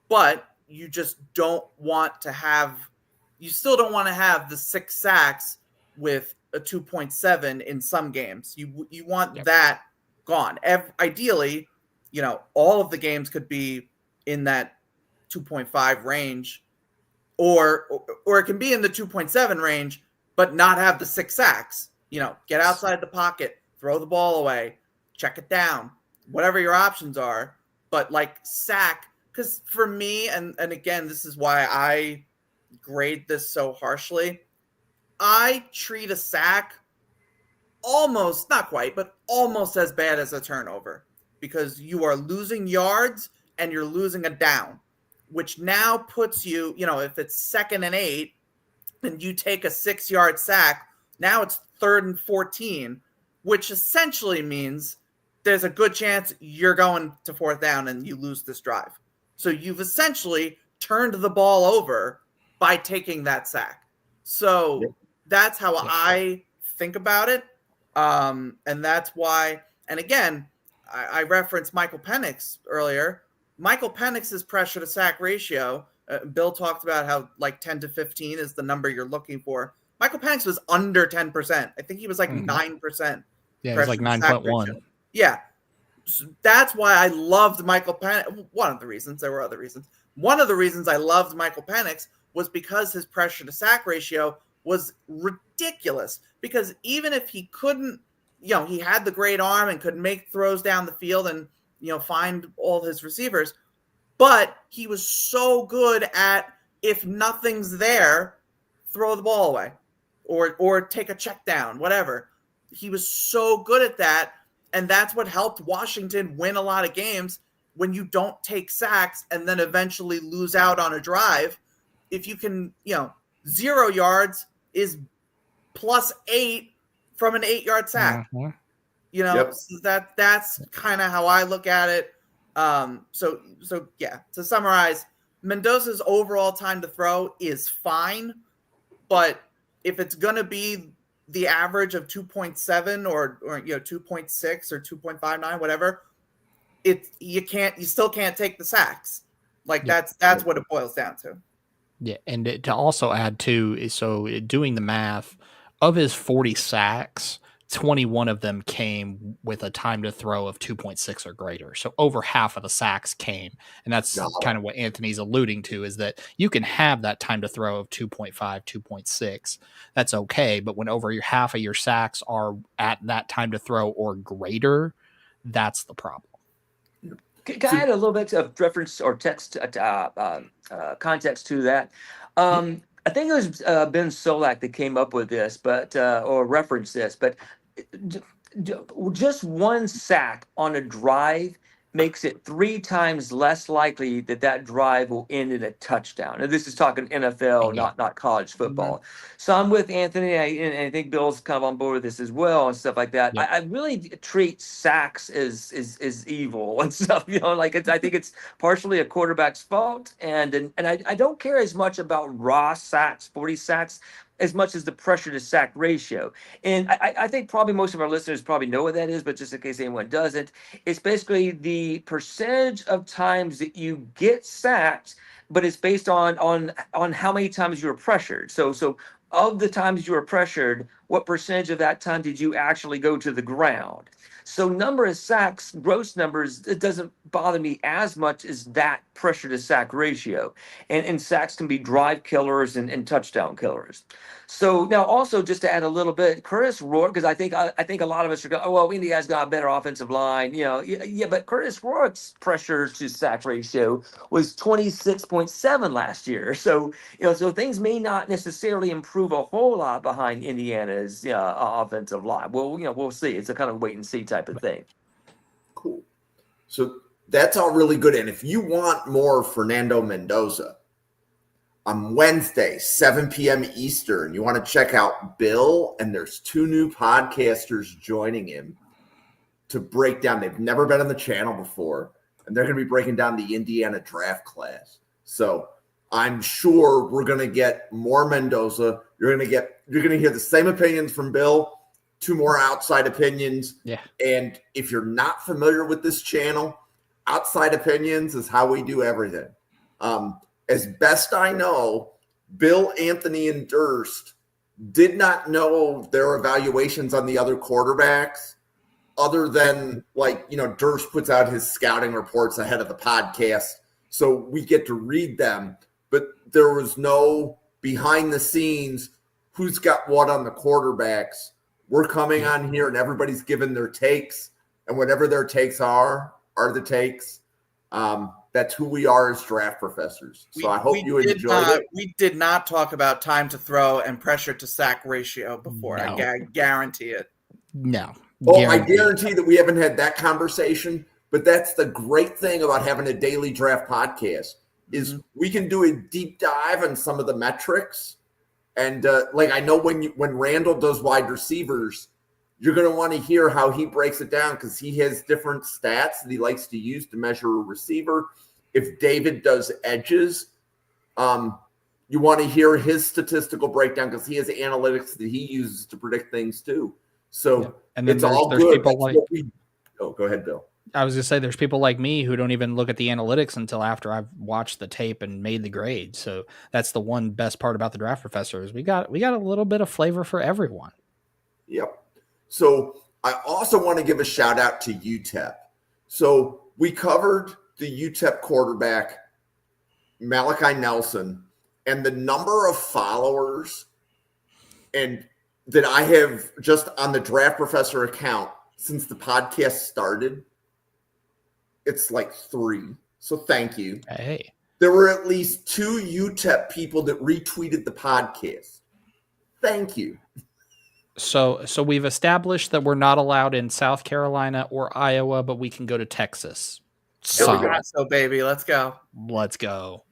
but you just don't want to have – you still don't want to have the 6 sacks with a 2.7 in some games. You want that gone. Ideally, all of the games could be in that 2.5 range, or it can be in the 2.7 range, but not have the 6 sacks. Get outside the pocket, throw the ball away, check it down, whatever your options are. But like sack, because for me, and again, this is why I grade this so harshly, I treat a sack almost, not quite, but almost as bad as a turnover, because you are losing yards and you're losing a down, which now puts you, if it's 2nd and 8 and you take a 6-yard sack, now it's 3rd and 14, which essentially means there's a good chance you're going to 4th down and you lose this drive. So you've essentially turned the ball over by taking that sack. So that's how I think about it. And that's why, and again, I referenced Michael Penix earlier. Michael Penix's pressure to sack ratio, Bill talked about how like 10 to 15 is the number you're looking for. Michael Penix was under 10%. I think he was like 9%. Yeah, it was like 9.1. Yeah. So that's why I loved Michael Penix. One of the reasons, there were other reasons. One of the reasons I loved Michael Penix was because his pressure to sack ratio was ridiculous. Because even if he couldn't, he had the great arm and could make throws down the field and, find all his receivers, but he was so good at, if nothing's there, throw the ball away or take a check down, whatever. He was so good at that. And that's what helped Washington win a lot of games when you don't take sacks and then eventually lose out on a drive. If you can, 0 yards is +8 from an 8-yard sack. Yep. So that's kind of how I look at it. So yeah, to summarize, Mendoza's overall time to throw is fine, but if it's going to be the average of 2.7 or 2.6 or 2.59, whatever, you still can't take the sacks. Like that's what it boils down to. Yeah, and to also add too, so doing the math, of his 40 sacks, 21 of them came with a time to throw of 2.6 or greater. So over half of the sacks came. And that's kind of what Anthony's alluding to, is that you can have that time to throw of 2.5, 2.6. That's okay. But when over half of your sacks are at that time to throw or greater, that's the problem. Can I add a little bit of reference or text context to that? I think it was Ben Solak that came up with this, but or referenced this. But just one sack on a drive makes it 3 times less likely that drive will end in a touchdown. And this is talking NFL, not college football. So I'm with Anthony, and I think Bill's kind of on board with this as well and stuff like that. I really treat sacks as evil and stuff. I think it's partially a quarterback's fault, and I don't care as much about raw sacks, 40 sacks, as much as the pressure to sack ratio. And I think probably most of our listeners probably know what that is, but just in case anyone doesn't, it's basically the percentage of times that you get sacked, but it's based on how many times you were pressured. So of the times you were pressured, what percentage of that time did you actually go to the ground? So number of sacks, gross numbers, it doesn't bother me as much as that pressure to sack ratio. And sacks can be drive killers and touchdown killers. So now also just to add a little bit, Curtis Rourke, because I think a lot of us are going, oh, well, Indiana's got a better offensive line. But Curtis Rourke's pressure to sack ratio was 26.7 last year. So, so things may not necessarily improve a whole lot behind Indiana's offensive line. Well, we'll see. It's a kind of wait and see type of thing. Cool. So that's all really good. And if you want more Fernando Mendoza, on Wednesday, 7 p.m. Eastern, you want to check out Bill, and there's 2 new podcasters joining him to break down. They've never been on the channel before, and they're going to be breaking down the Indiana draft class. So I'm sure we're going to get more Mendoza. You're going to hear the same opinions from Bill, 2 more outside opinions. Yeah. And if you're not familiar with this channel, outside opinions is how we do everything. As best I know, Bill, Anthony, and Durst did not know their evaluations on the other quarterbacks, other than Durst puts out his scouting reports ahead of the podcast, so we get to read them. But there was no behind the scenes, who's got what on the quarterbacks. We're coming on here and everybody's giving their takes, and whatever their takes are the takes. That's who we are as draft professors. So I hope you enjoyed it. We did not talk about time to throw and pressure to sack ratio before. No. I guarantee it. No. I guarantee that we haven't had that conversation. But that's the great thing about having a daily draft podcast is we can do a deep dive on some of the metrics. And I know when Randall does wide receivers, you're going to want to hear how he breaks it down because he has different stats that he likes to use to measure a receiver. If David does edges, you want to hear his statistical breakdown because he has analytics that he uses to predict things too. So and then it's all there's good. People go ahead, Bill. I was gonna say there's people like me who don't even look at the analytics until after I've watched the tape and made the grade. So that's the one best part about the Draft Professor is we got a little bit of flavor for everyone. Yep. So I also want to give a shout out to UTEP. So we covered the UTEP quarterback, Malachi Nelson, and the number of followers and that I have just on the Draft Professor account since the podcast started. It's like 3. So thank you. Hey. There were at least 2 UTEP people that retweeted the podcast. Thank you. So we've established that we're not allowed in South Carolina or Iowa, but we can go to Texas. Solid. So baby, let's go. Let's go.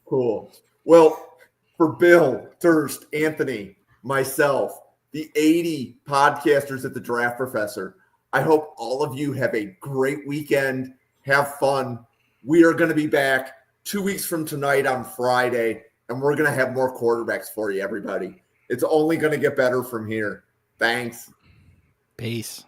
Cool. Well, for Bill, Durst, Anthony, myself, the 80 podcasters at the Draft Professor, I hope all of you have a great weekend. Have fun. We are going to be back 2 weeks from tonight on Friday, and we're going to have more quarterbacks for you, everybody. It's only going to get better from here. Thanks. Peace.